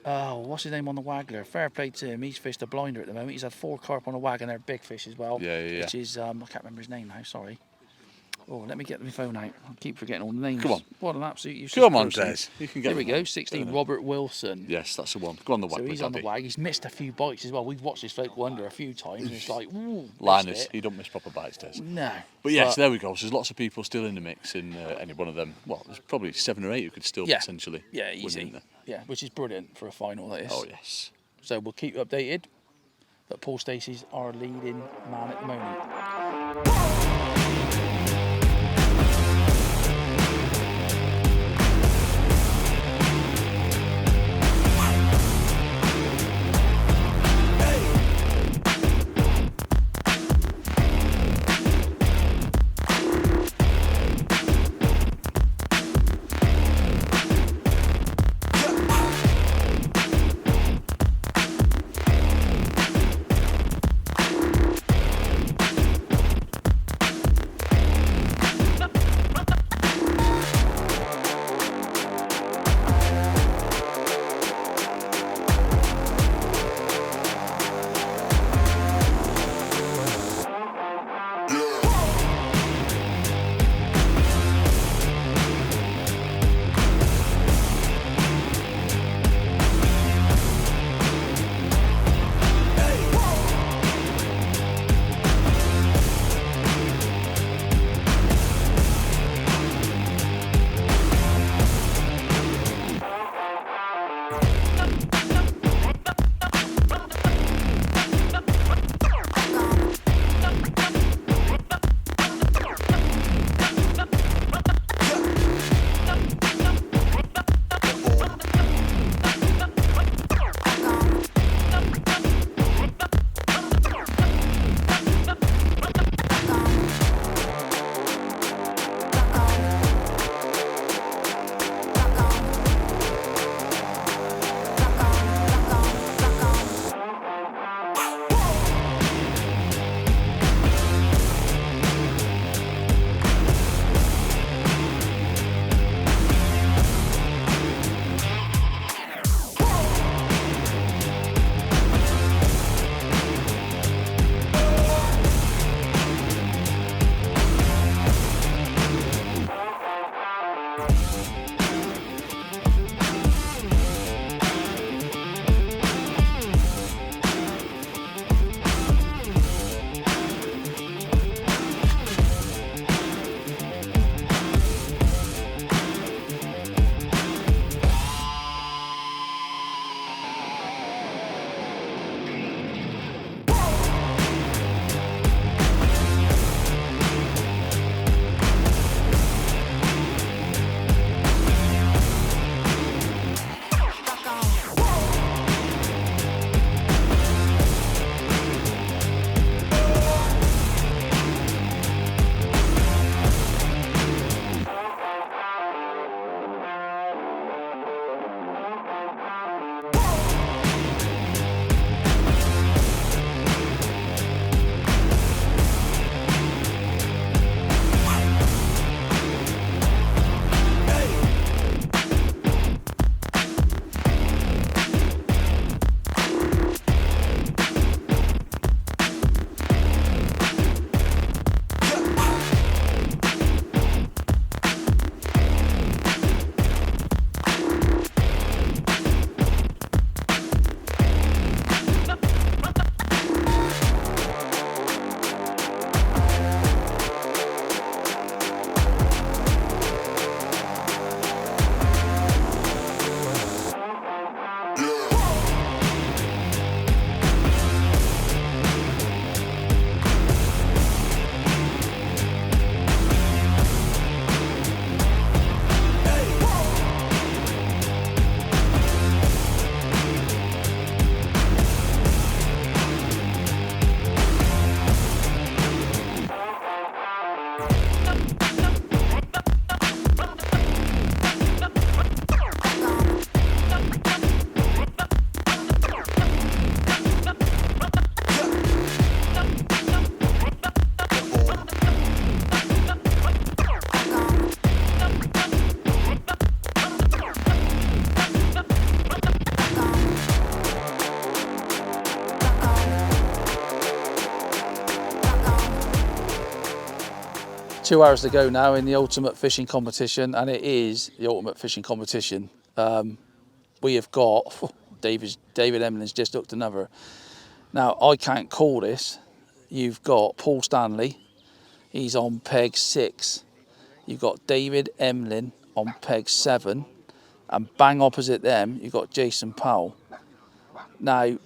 Oh, what's his name on the waggler? Fair play to him. He's fished a blinder at the moment. He's had 4 carp on a wag and they're big fish as well. Yeah. Which is I can't remember his name now. Sorry. Oh, let me get my phone out. I keep forgetting all the names. Come on. What an absolute useless Come on, person. Des. You can get Here we them. go. 16. Robert Wilson. Yes, that's the one. Go on the wag. So he's on the wag. He's missed a few bites as well. We've watched this bloke wander a few times, and it's like, ooh, Linus, he don't miss proper bites, Des. No. But yes, there we go. So there's lots of people still in the mix in any one of them. Well, there's probably 7 or 8 who could still potentially win easy. in there. Yeah, which is brilliant for a final, that is. Oh, yes. So we'll keep you updated. But Paul Stacey's our leading man at the moment. 2 hours to go now in the ultimate fishing competition, and it is the ultimate fishing competition. We have got David Emlin's just hooked another. Now I can't call this. You've got Paul Stanley, he's on peg 6. You've got David Emlin on peg 7, and bang opposite them you've got Jason Powell. Now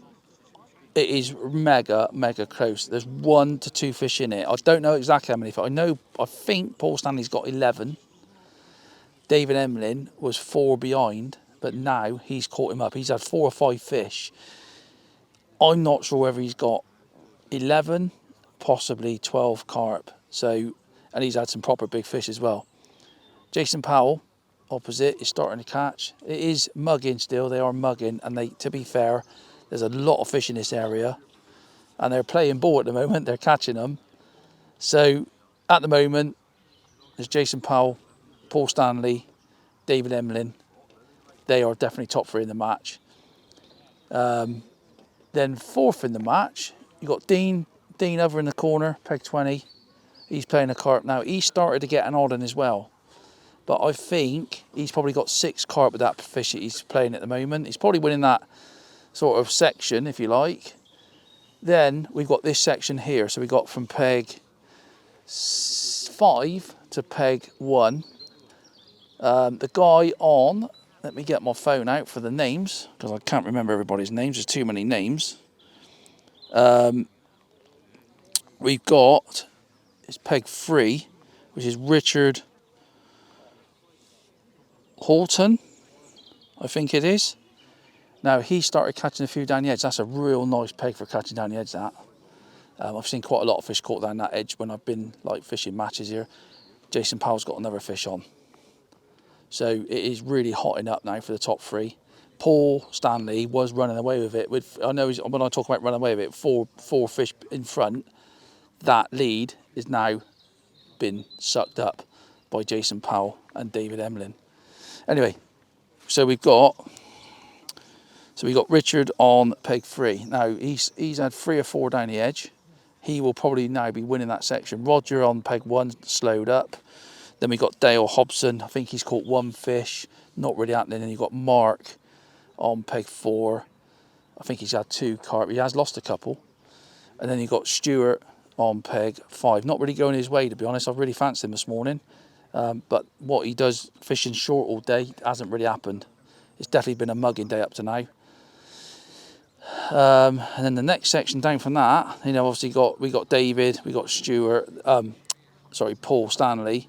it is mega close. There's 1 to 2 fish in it. I don't know exactly how many fish. I think Paul Stanley's got 11. David Emlin was 4 behind, but now he's caught him up. He's had 4 or 5 fish. I'm not sure whether he's got 11, possibly 12 carp. So, and he's had some proper big fish as well. Jason Powell, opposite, is starting to catch. It is mugging still. They are mugging, and they, to be fair, there's a lot of fish in this area, and they're playing ball at the moment. They're catching them. So at the moment, there's Jason Powell, Paul Stanley, David Emlin. They are definitely top 3 in the match. Then 4th in the match, you've got Dean over in the corner, peg 20. He's playing a carp now. He started to get an odd one as well, but I think he's probably got 6 carp with that fish that he's playing at the moment. He's probably winning that sort of section, if you like. Then we've got this section here. So we got from peg 5 to peg 1. The guy on, let me get my phone out for the names, because I can't remember everybody's names. There's too many names. We've got, it's peg 3, which is Richard Horton, I think it is. Now he started catching a few down the edge. That's a real nice peg for catching down the edge, that. I've seen quite a lot of fish caught down that edge when I've been like fishing matches here. Jason Powell's got another fish on. So it is really hotting up now for the top 3. Paul Stanley was running away with it. I know when I talk about running away with it, four fish in front. That lead is now been sucked up by Jason Powell and David Emlin. Anyway, so we've got Richard on peg 3. Now he's had 3 or 4 down the edge. He will probably now be winning that section. Roger on peg 1 slowed up. Then we got Dale Hobson. I think he's caught 1 fish. Not really happening. And you've got Mark on peg 4. I think he's had 2 carp. He has lost a couple. And then you've got Stuart on peg 5. Not really going his way, to be honest. I've really fancied him this morning. But what he does fishing short all day hasn't really happened. It's definitely been a mugging day up to now. And then the next section down from that, you know, obviously we got David, we got Stuart, Paul Stanley.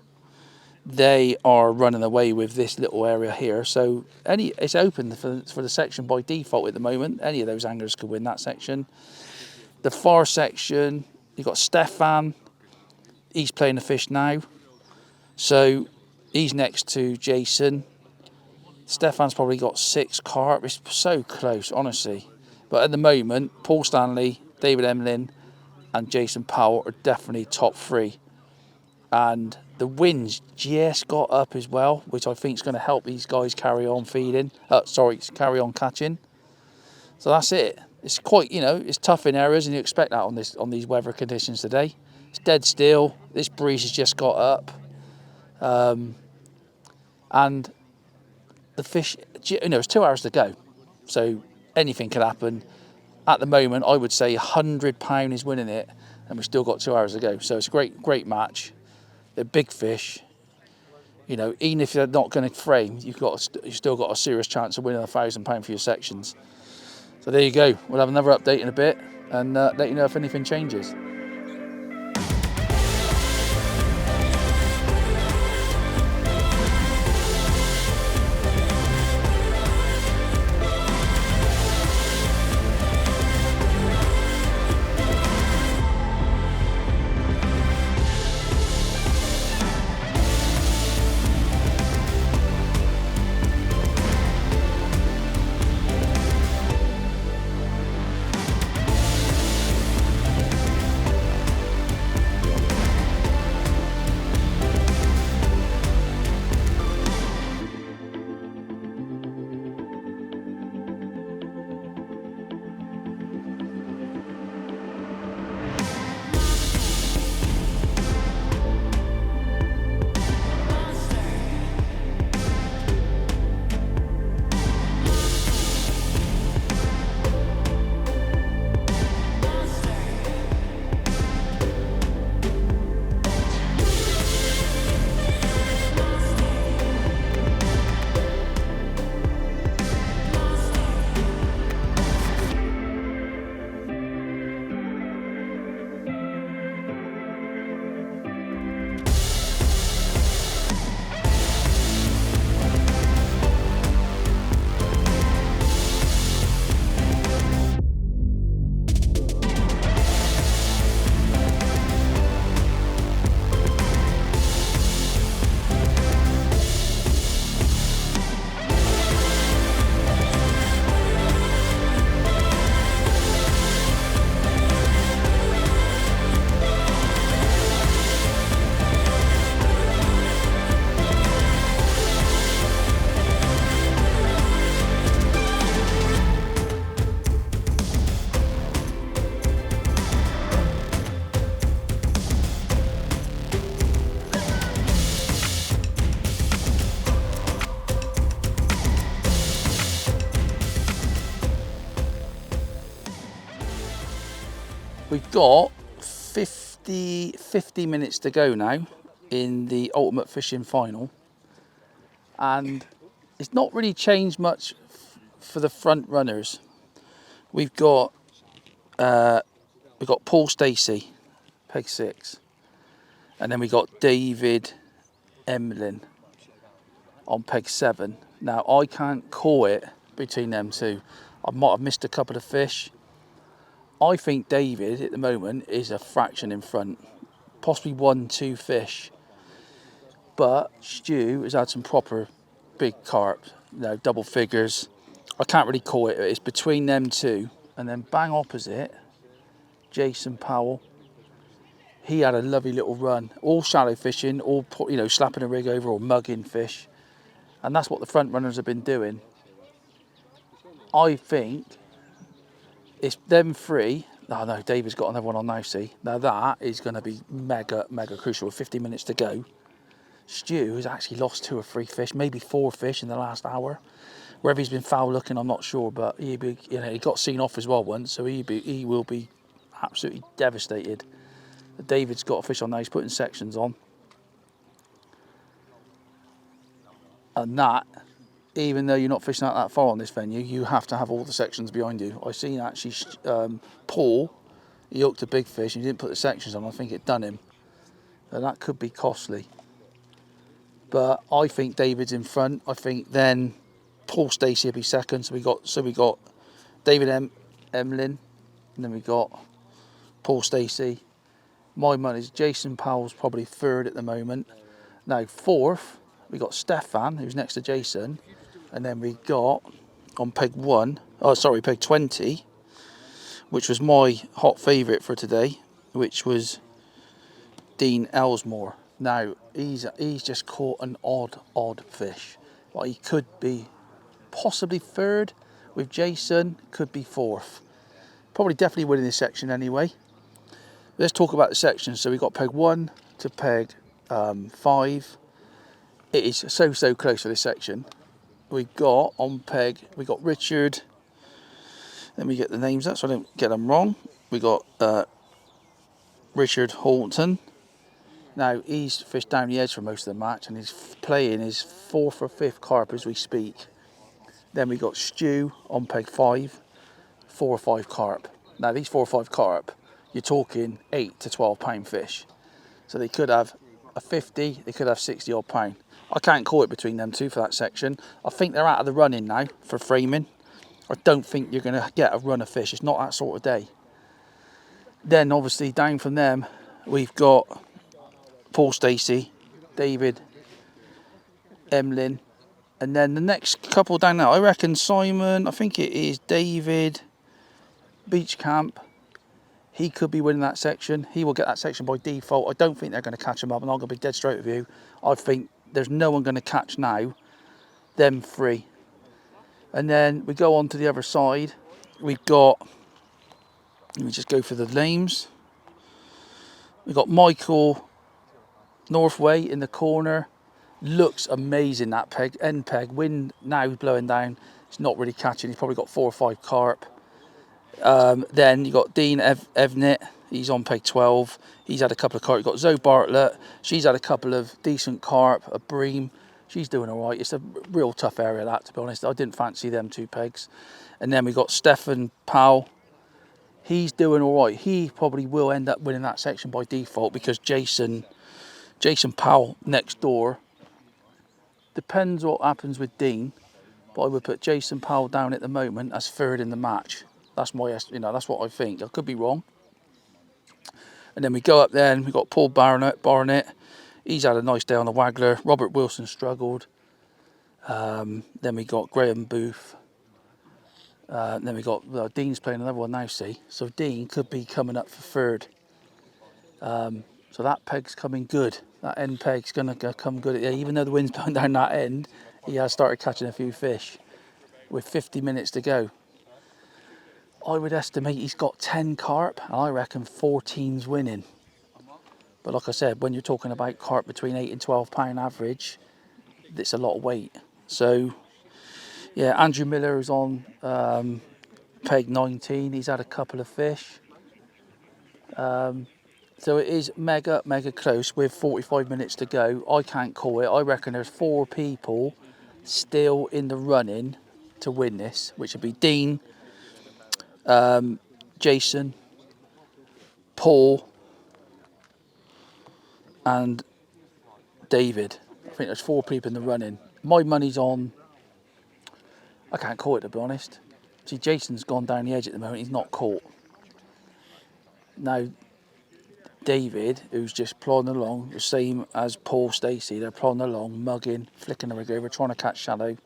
They are running away with this little area here. So it's open for the section by default at the moment. Any of those anglers could win that section. The far section, you've got Stefan. He's playing the fish now. So he's next to Jason. Stefan's probably got 6 carp. It's so close, honestly. But at the moment, Paul Stanley, David Emlyn, and Jason Powell are definitely top 3. And the winds just got up as well, which I think is going to help these guys carry on feeding. Carry on catching. So that's it. It's quite, you know, it's tough in areas, and you expect that on these weather conditions today. It's dead still. This breeze has just got up, and the fish, you know, it's 2 hours to go, so anything can happen. At the moment, I would say £100 is winning it, and we've still got 2 hours to go. So it's a great match. They're big fish. You know, even if they're not going to frame, you've still got a serious chance of winning £1,000 for your sections. So there you go. We'll have another update in a bit and let you know if anything changes. We've got 50 minutes to go now in the Ultimate Fishing Final, and it's not really changed much for the front runners. We've got Paul Stacey, peg 6, and then we got David Emlyn on peg 7. Now I can't call it between them two. I might have missed a couple of fish. I think David at the moment is a fraction in front, possibly 1-2 fish. But Stu has had some proper big carp, you know, double figures. I can't really call it. It's between them two, and then bang opposite, Jason Powell. He had a lovely little run, all shallow fishing, all, you know, slapping a rig over or mugging fish, and that's what the front runners have been doing. I think it's them three. Oh no, David's got another one on now, see. Now that is going to be mega crucial with 50 minutes to go. Stu has actually lost 2 or 3 fish, maybe 4 fish in the last hour. Whether he's been foul looking, I'm not sure, but he got seen off as well once, so he will be absolutely devastated. David's got a fish on now, he's putting sections on. And that, even though you're not fishing out that far on this venue, you have to have all the sections behind you. I seen actually Paul, he hooked a big fish, and he didn't put the sections on, I think it done him. And that could be costly. But I think David's in front. I think then Paul Stacey will be second. So we got David Emlyn, and then we got Paul Stacey. My money's Jason Powell's probably third at the moment. Now fourth, we got Stefan, who's next to Jason, and then we got on peg 20, which was my hot favourite for today, which was Dean Elsmore. Now he's just caught an odd fish. Well, he could be possibly third with Jason, could be fourth. Probably definitely winning this section anyway. Let's talk about the sections. So we got peg 1 to peg 5. It is so close for this section. We got on peg, we got Richard. Let me get the names up so I don't get them wrong. We got Richard Horton. Now he's fished down the edge for most of the match, and he's playing his 4th or 5th carp as we speak. Then we got Stu on peg 5, 4 or 5 carp. Now these 4 or 5 carp, you're talking 8 to 12 pound fish. So they could have a 50, they could have 60 odd pound. I can't call it between them two for that section. I think they're out of the running now for framing. I don't think you're going to get a run of fish. It's not that sort of day. Then obviously down from them, we've got Paul Stacey, David Emlyn, and then the next couple down there, I reckon Simon, I think it is David Beachcamp. He could be winning that section. He will get that section by default. I don't think they're going to catch him up, and I'm going to be dead straight with you. I think there's no one going to catch now, them 3. And then we go on to the other side. We've got, let me just go through the names. We've got Michael Northway in the corner. Looks amazing, that peg, end peg. Wind now blowing down. It's not really catching. He's probably got 4 or 5 carp. Then you got Dean Evnett. He's on peg 12. He's had a couple of carp. You've got Zoe Bartlett. She's had a couple of decent carp. A bream. She's doing all right. It's a real tough area, that, to be honest. I didn't fancy them 2 pegs. And then we got Stefan Powell. He's doing all right. He probably will end up winning that section by default, because Jason Powell next door. Depends what happens with Dean, but I would put Jason Powell down at the moment as third in the match. That's my, that's what I think. I could be wrong. And then we go up there and we've got Paul Barnett. He's had a nice day on the Waggler. Robert Wilson struggled. Then we got Graham Booth. Then we got Dean's playing another one now, see. So Dean could be coming up for third. So that peg's coming good. That end peg's going to come good. Yeah, even though the wind's blowing down that end, he has started catching a few fish with 50 minutes to go. I would estimate he's got 10 carp, and I reckon 14's winning. But like I said, when you're talking about carp between 8 and 12 pound average, it's a lot of weight. So, yeah, Andrew Miller is on peg 19. He's had a couple of fish. So it is mega close with 45 minutes to go. I can't call it. I reckon there's 4 people still in the running to win this, which would be Dean, Jason, Paul, and David. I think there's 4 people in the running. My money's on, I can't call it, to be honest. See, Jason's gone down the edge at the moment. He's not caught. Now, David, who's just plodding along, the same as Paul Stacey, they're plodding along, mugging, flicking the rig over, trying to catch shallow.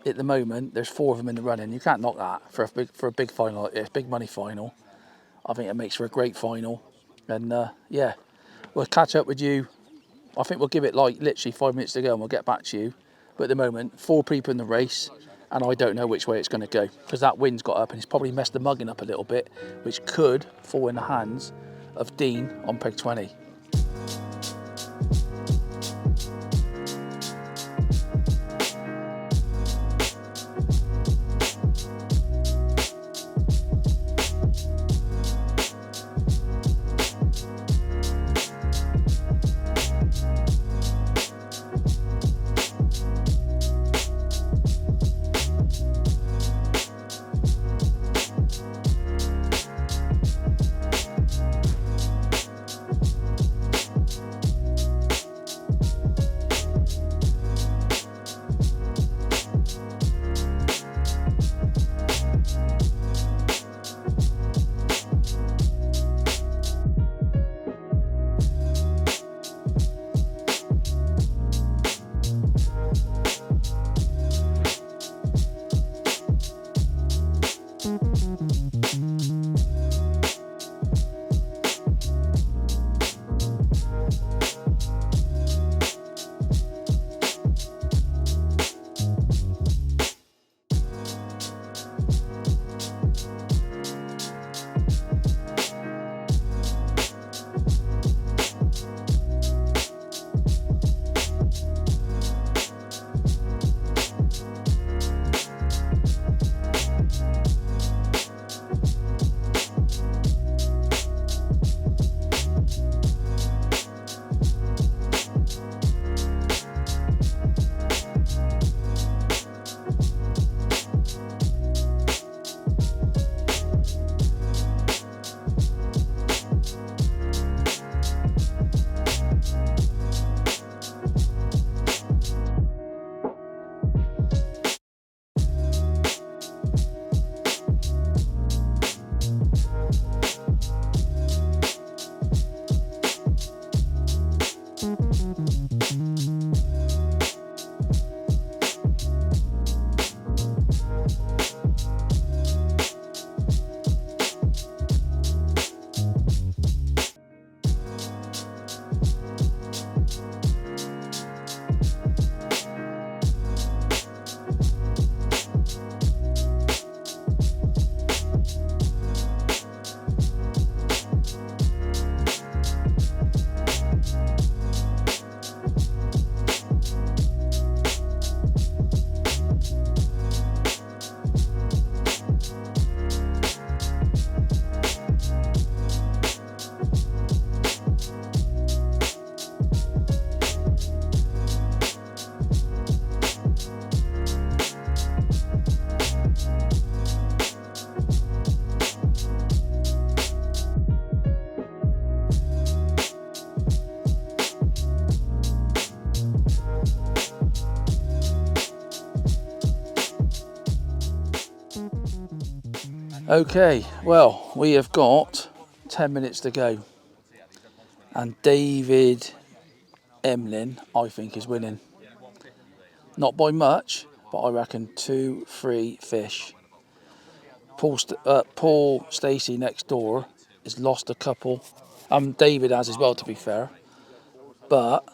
At the moment, there's 4 of them in the running. You can't knock that for a big final like this, big money final. I think it makes for a great final. And yeah, we'll catch up with you. I think we'll give it like literally 5 minutes to go and we'll get back to you. But at the moment, 4 people in the race, and I don't know which way it's going to go, because that wind's got up and it's probably messed the mugging up a little bit, which could fall in the hands of Dean on peg 20. Okay, well, we have got 10 minutes to go. And David Emlyn, I think, is winning. Not by much, but I reckon 2-3 fish. Paul Stacey next door has lost a couple. David has as well, to be fair. But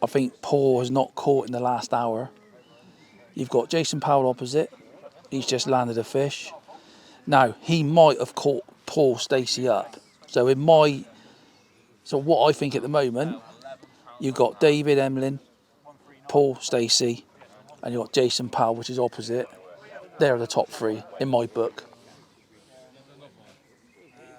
I think Paul has not caught in the last hour. You've got Jason Powell opposite. He's just landed a fish. Now, he might have caught Paul Stacey up. So what I think at the moment, you've got David Emlyn, Paul Stacey, and you've got Jason Powell, which is opposite. They're the top 3 in my book.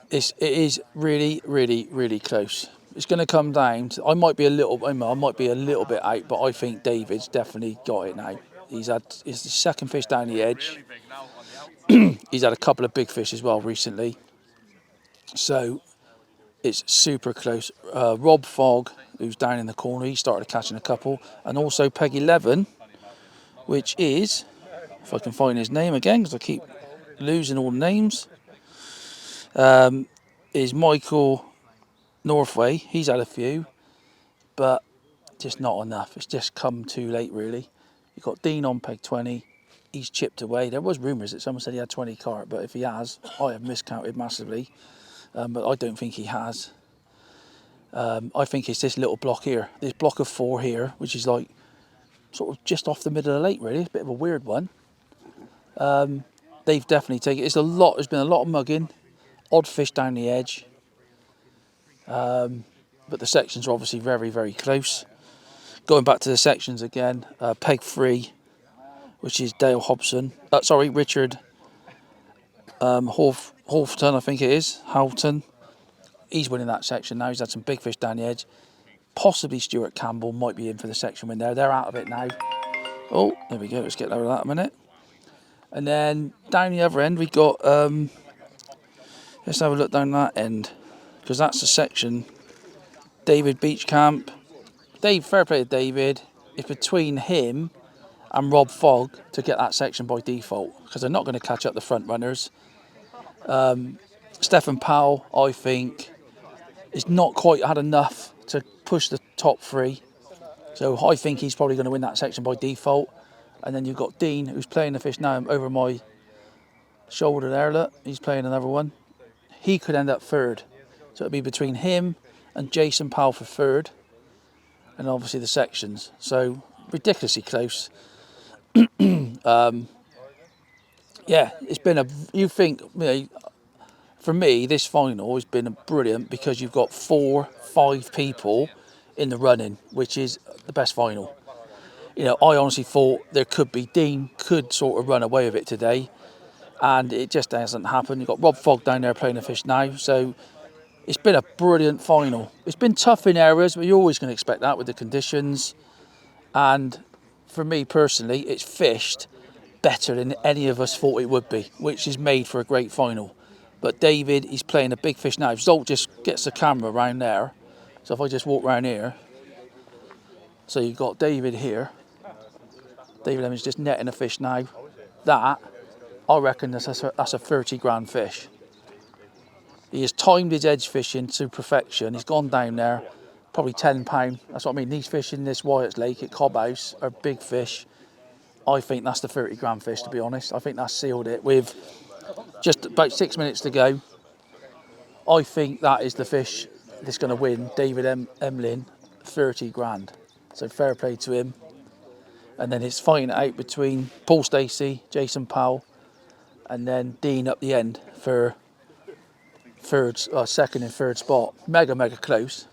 It is really, really, really close. It's going to come down to, I might be a little bit out, but I think David's definitely got it now. It's the second fish down the edge. He's had a couple of big fish as well recently. So it's super close. Rob Fogg, who's down in the corner, he started catching a couple. And also Peg 11, which is, if I can find his name again, because I keep losing all the names, is Michael Northway. He's had a few, but just not enough. It's just come too late, really. You've got Dean on Peg 20. He's chipped away. There was rumours that someone said he had 20 carp, but if he has, I have miscounted massively. But I don't think he has. I think it's this little block here, this block of 4 here, which is like sort of just off the middle of the lake, really. It's a bit of a weird one. They've definitely taken it. There's been a lot of mugging, odd fish down the edge. But the sections are obviously very, very close. Going back to the sections again, Peg 3, which is Dale Hobson. Richard Halfton, I think it is. Halton. He's winning that section now. He's had some big fish down the edge. Possibly Stuart Campbell might be in for the section win there. They're out of it now. Oh, there we go. Let's get over that a minute. And then down the other end, we got... let's have a look down that end, because that's the section. David Beachcamp. Fair play to David. It's between him and Rob Fogg to get that section by default, because they're not going to catch up the front runners. Stephen Powell, I think, is not quite had enough to push the top 3. So I think he's probably going to win that section by default. And then you've got Dean, who's playing the fish now over my shoulder there. Look, he's playing another one. He could end up 3rd. So it'll be between him and Jason Powell for 3rd. And obviously the sections. So ridiculously close. Yeah, it's been for me, this final has been brilliant because you've got 4-5 people in the running, which is the best final. You know, I honestly thought Dean could sort of run away with it today, and it just hasn't happened. You've got Rob Fogg down there playing the fish now, so it's been a brilliant final. It's been tough in areas, but you're always going to expect that with the conditions. And for me personally, it's fished better than any of us thought it would be, which is made for a great final. But David, he's playing a big fish now. Zolt just gets the camera around there. So if I just walk around here, so you've got David here. David Evans just netting a fish now. That, I reckon that's a 30 grand fish. He has timed his edge fishing to perfection. He's gone down there, probably £10. That's what I mean. These fish in this Wyatt's Lake at Cobhouse are big fish. I think that's the 30 grand fish, to be honest. I think that's sealed it with just about 6 minutes to go. I think that is the fish that's going to win. David Emlyn, 30 grand. So fair play to him. And then it's fighting it out between Paul Stacey, Jason Powell, and then Dean up the end for second and 3rd spot. Mega close.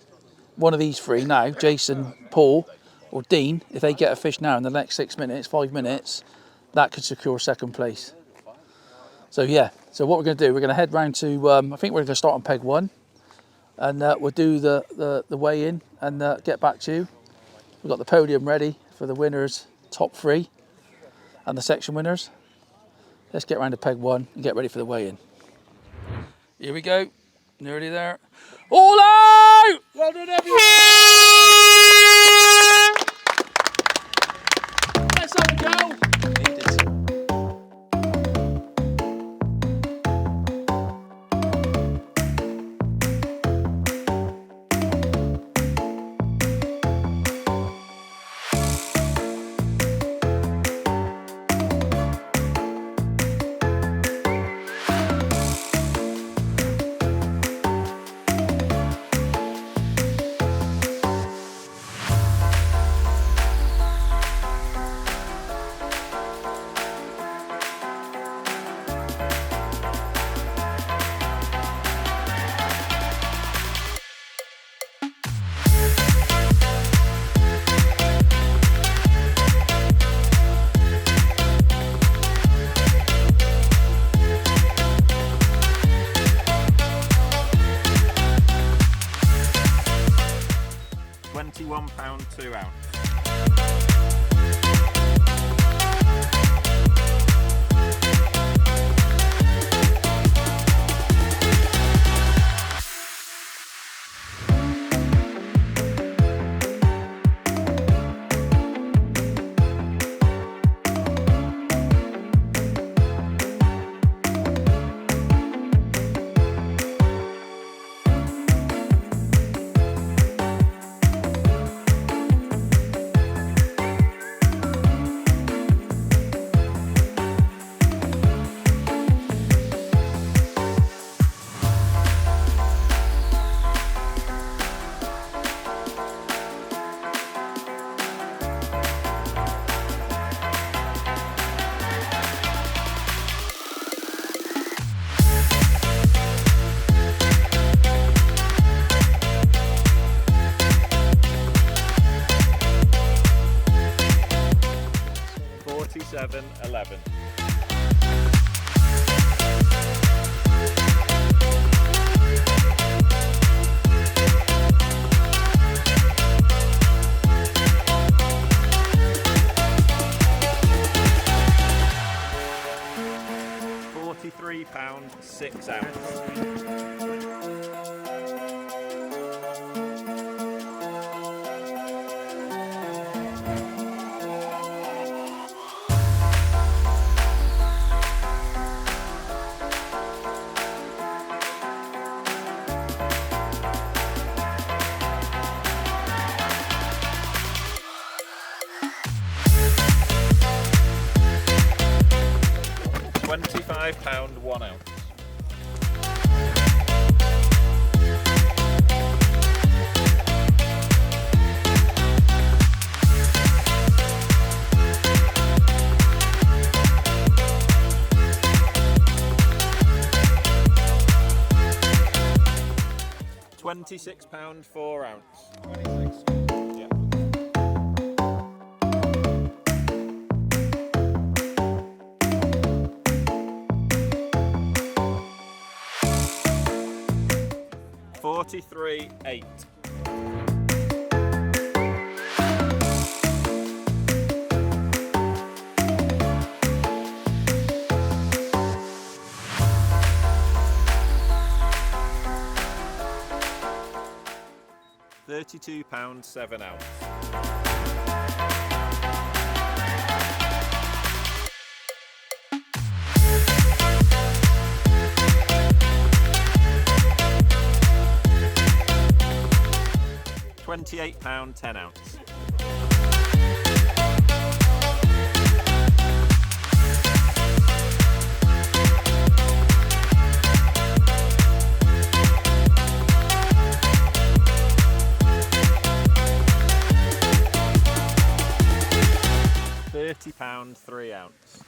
One of these 3 now, Jason, Paul, or Dean, if they get a fish now in the next 6 minutes, 5 minutes, that could secure 2nd place. So yeah, so what we're going to do, we're going to head round to, I think we're going to start on Peg 1, and we'll do the weigh-in and get back to you. We've got the podium ready for the winners, top 3, and the section winners. Let's get round to Peg 1 and get ready for the weigh-in. Here we go, nearly there. All out! Well done, everyone! Let's have a go! 2 ounce. $47.11. £43, 6 ounce. £25, 1 ounce. £26, 4 ounce. 26. Yeah. $43.8. £32, 7 ounce. £28, 10 ounce. £30, 3 ounce.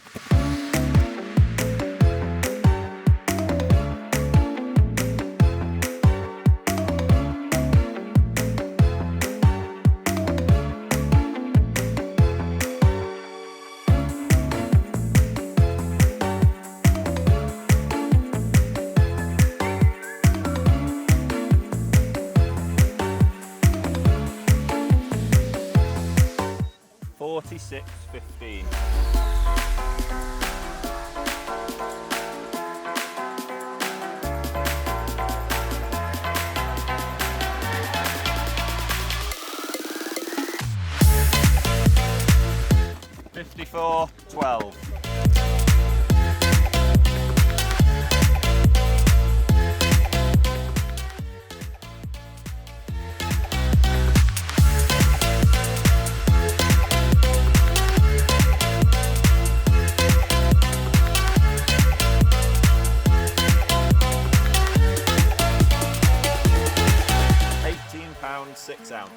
$46.15. $54.12. £18, 6 ounce.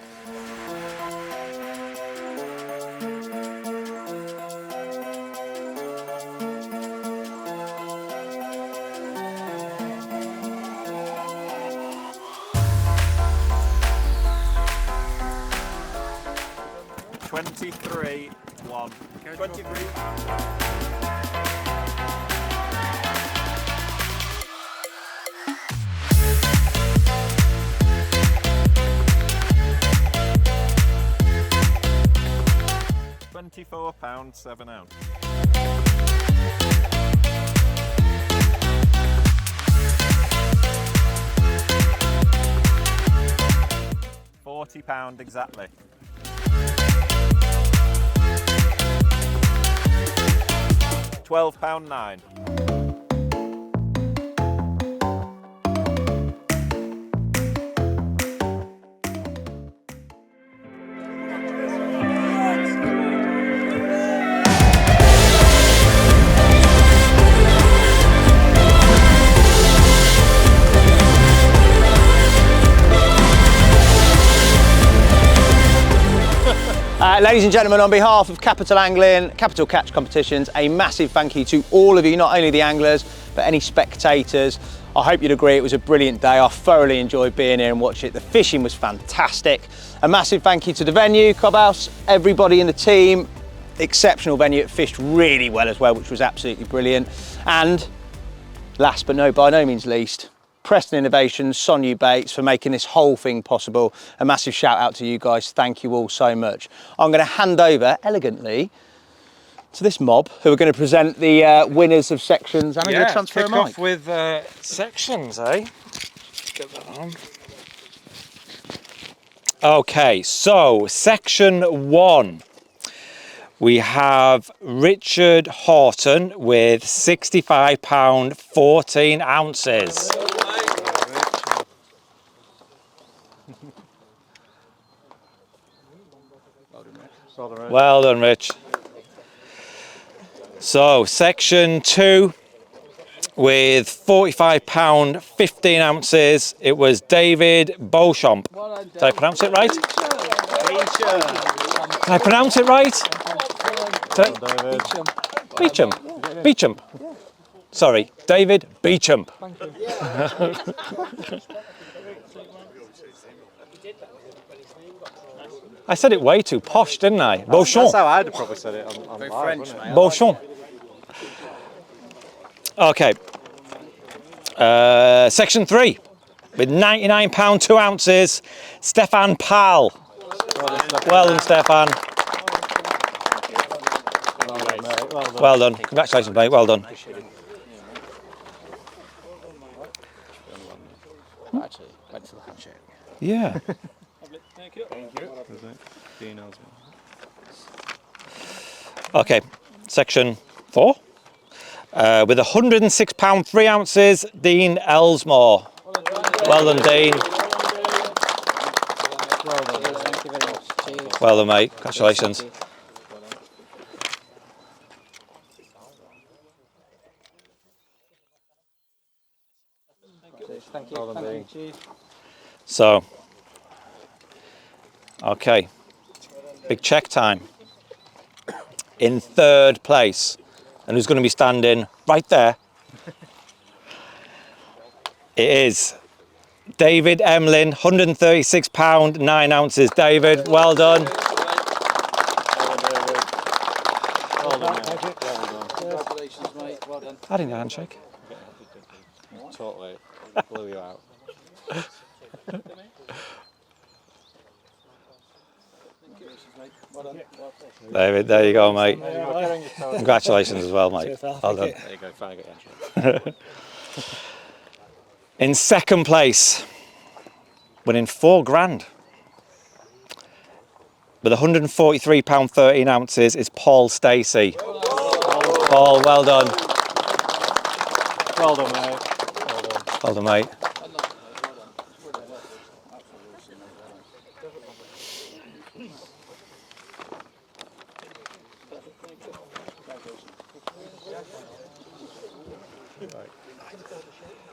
£23.1. £23. £24, 7 ounce. £40 exactly. £12, 9. Ladies and gentlemen, on behalf of Capital Angling, Capital Catch Competitions, a massive thank you to all of you, not only the anglers, but any spectators. I hope you'd agree it was a brilliant day. I thoroughly enjoyed being here and watching it. The fishing was fantastic. A massive thank you to the venue, Cobhouse, everybody in the team. Exceptional venue. It fished really well as well, which was absolutely brilliant. And last but by no means least, Preston Innovations, Sonia Bates, for making this whole thing possible. A massive shout out to you guys. Thank you all so much. I'm going to hand over elegantly to this mob who are going to present the winners of sections. I'm going to transfer a kick mic. off with sections, eh? Let's get that on. Okay, so section 1. We have Richard Horton with £65, 14 ounces. Well done, Rich. So, section 2 with £45, 15 ounces. It was David Beauchamp. Did I pronounce it right? Did I pronounce it right? Beecham. Beecham. Sorry, David Beecham. I said it way too posh, didn't I? Beauchamp. That's how I'd have probably said it on live, French, mate. Beauchamp. Okay. Section 3 with £99, 2 ounces. Stefan Powell. Well done, Stefan. Well done. Congratulations, mate. Well done. Actually, went to the handshake. Yeah. Thank you. Okay, section 4. With £106, 3 ounces, Dean Elsmore. Well done, Dean. Thank you very much. Cheers. Well done, mate. Congratulations. Thank you. Thank you. So, okay, big check time. In 3rd place, and who's going to be standing right there? It is David Emlyn, £136, 9 ounces. David, well done. Congratulations, mate. Well done. I didn't get a handshake. Totally blew you out. David, there you go, mate. Congratulations as well, mate. Well done. There you go, fine, get your handshake. In 2nd place, winning £4,000 with £143, 13 ounces, is Paul Stacey. Paul, well done. Well done, mate. Well done, mate.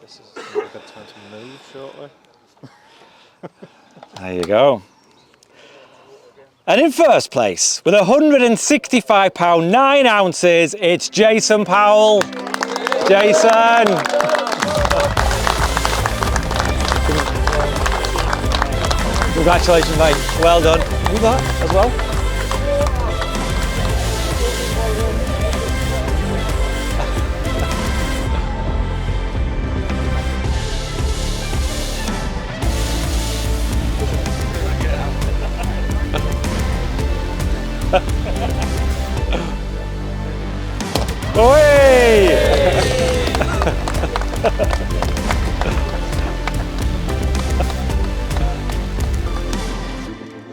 This is a good time to move shortly. There you go. And in 1st place, with £165, 9 ounces, it's Jason Powell. Jason! Congratulations, mate. Well done. You that as well?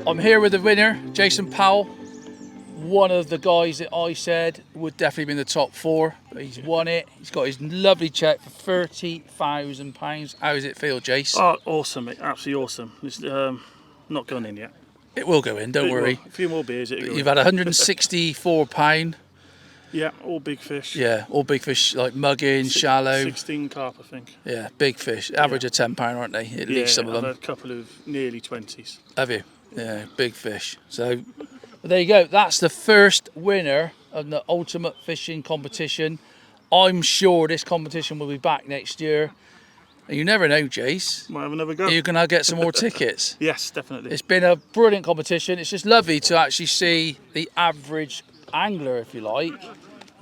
I'm here with the winner, Jason Powell. One of the guys that I said would definitely be in the top 4, but he's won it. He's got his lovely cheque for £30,000. How does it feel, Jace? Oh, awesome, mate. Absolutely awesome. It's not gone in yet. It will go in, don't worry. A few more beers. You've had £164. Yeah, all big fish. Yeah, all big fish, like mugging, shallow. 16 carp, I think. Yeah, big fish. Average of £10, aren't they? At least some of them. I've had a couple of nearly 20s. Have you? Yeah, big fish. So there you go. That's the first winner of the Ultimate Fishing Competition. I'm sure this competition will be back next year. And you never know, Jace. Might have another go. You're going to get some more tickets. Yes, definitely. It's been a brilliant competition. It's just lovely to actually see the average angler, if you like,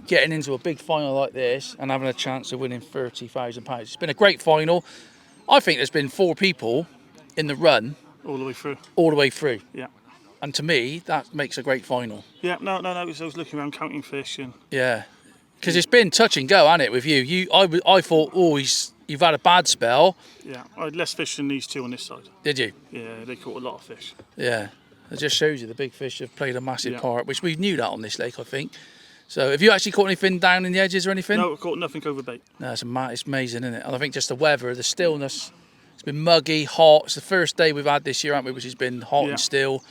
getting into a big final like this and having a chance of winning £30,000. It's been a great final. I think there's been 4 people in the run. All the way through. All the way through. Yeah. And to me, that makes a great final. Yeah, no. I was looking around counting fish and. Yeah, because it's been touch and go, hasn't it, with you? I thought, you've had a bad spell. Yeah, I had less fish than these 2 on this side. Did you? Yeah, they caught a lot of fish. Yeah, it just shows you the big fish have played a massive part, which we knew that on this lake, I think. So, have you actually caught anything down in the edges or anything? No, I caught nothing over bait. No, it's amazing, isn't it? And I think just the weather, the stillness. It's been muggy, hot. It's the first day we've had this year, haven't we? Which has been hot and still.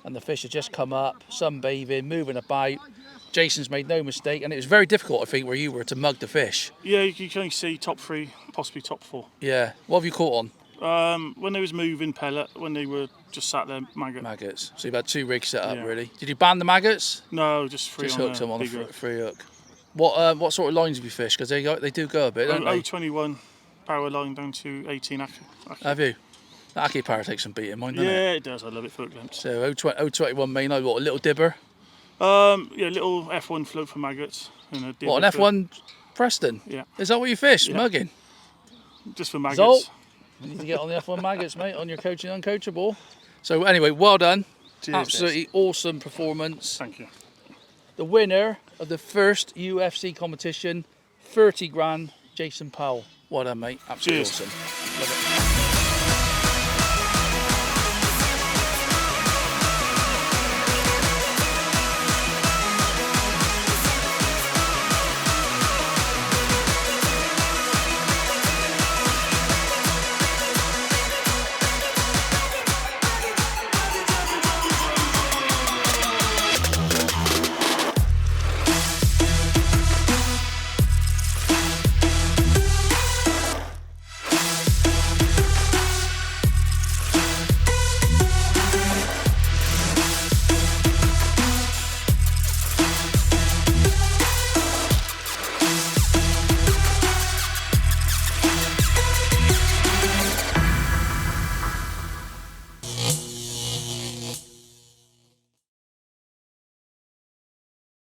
And the fish have just come up, sunbathing, moving about. Jason's made no mistake, and it was very difficult, I think, where you were to mug the fish. Yeah, you can only see top 3, possibly top 4. Yeah. What have you caught on? When they was moving pellet, when they were just sat there, maggots. So you've had 2 rigs set up, really. Did you ban the maggots? No, just 3 just on hooked them on a hook. free hook. What sort of lines have you fished? Because they do go a bit, don't they? 021 power line down to 18 Aki. Have you? The Aki power takes some beating, doesn't it? Yeah, it does. I love it for a glimpse. So 021 main line, what, a little dibber? Yeah, little F1 float for maggots. And a what, an F1 Preston? Yeah. Is that what you fish, mugging? Just for maggots. Zolt, you need to get on the F1 maggots, mate, on your coaching uncoachable. So anyway, well done. Cheers, absolutely awesome performance. Thank you. The winner of the first UFC competition, 30 grand, Jason Powell. Well done, mate. Absolutely awesome. Love it.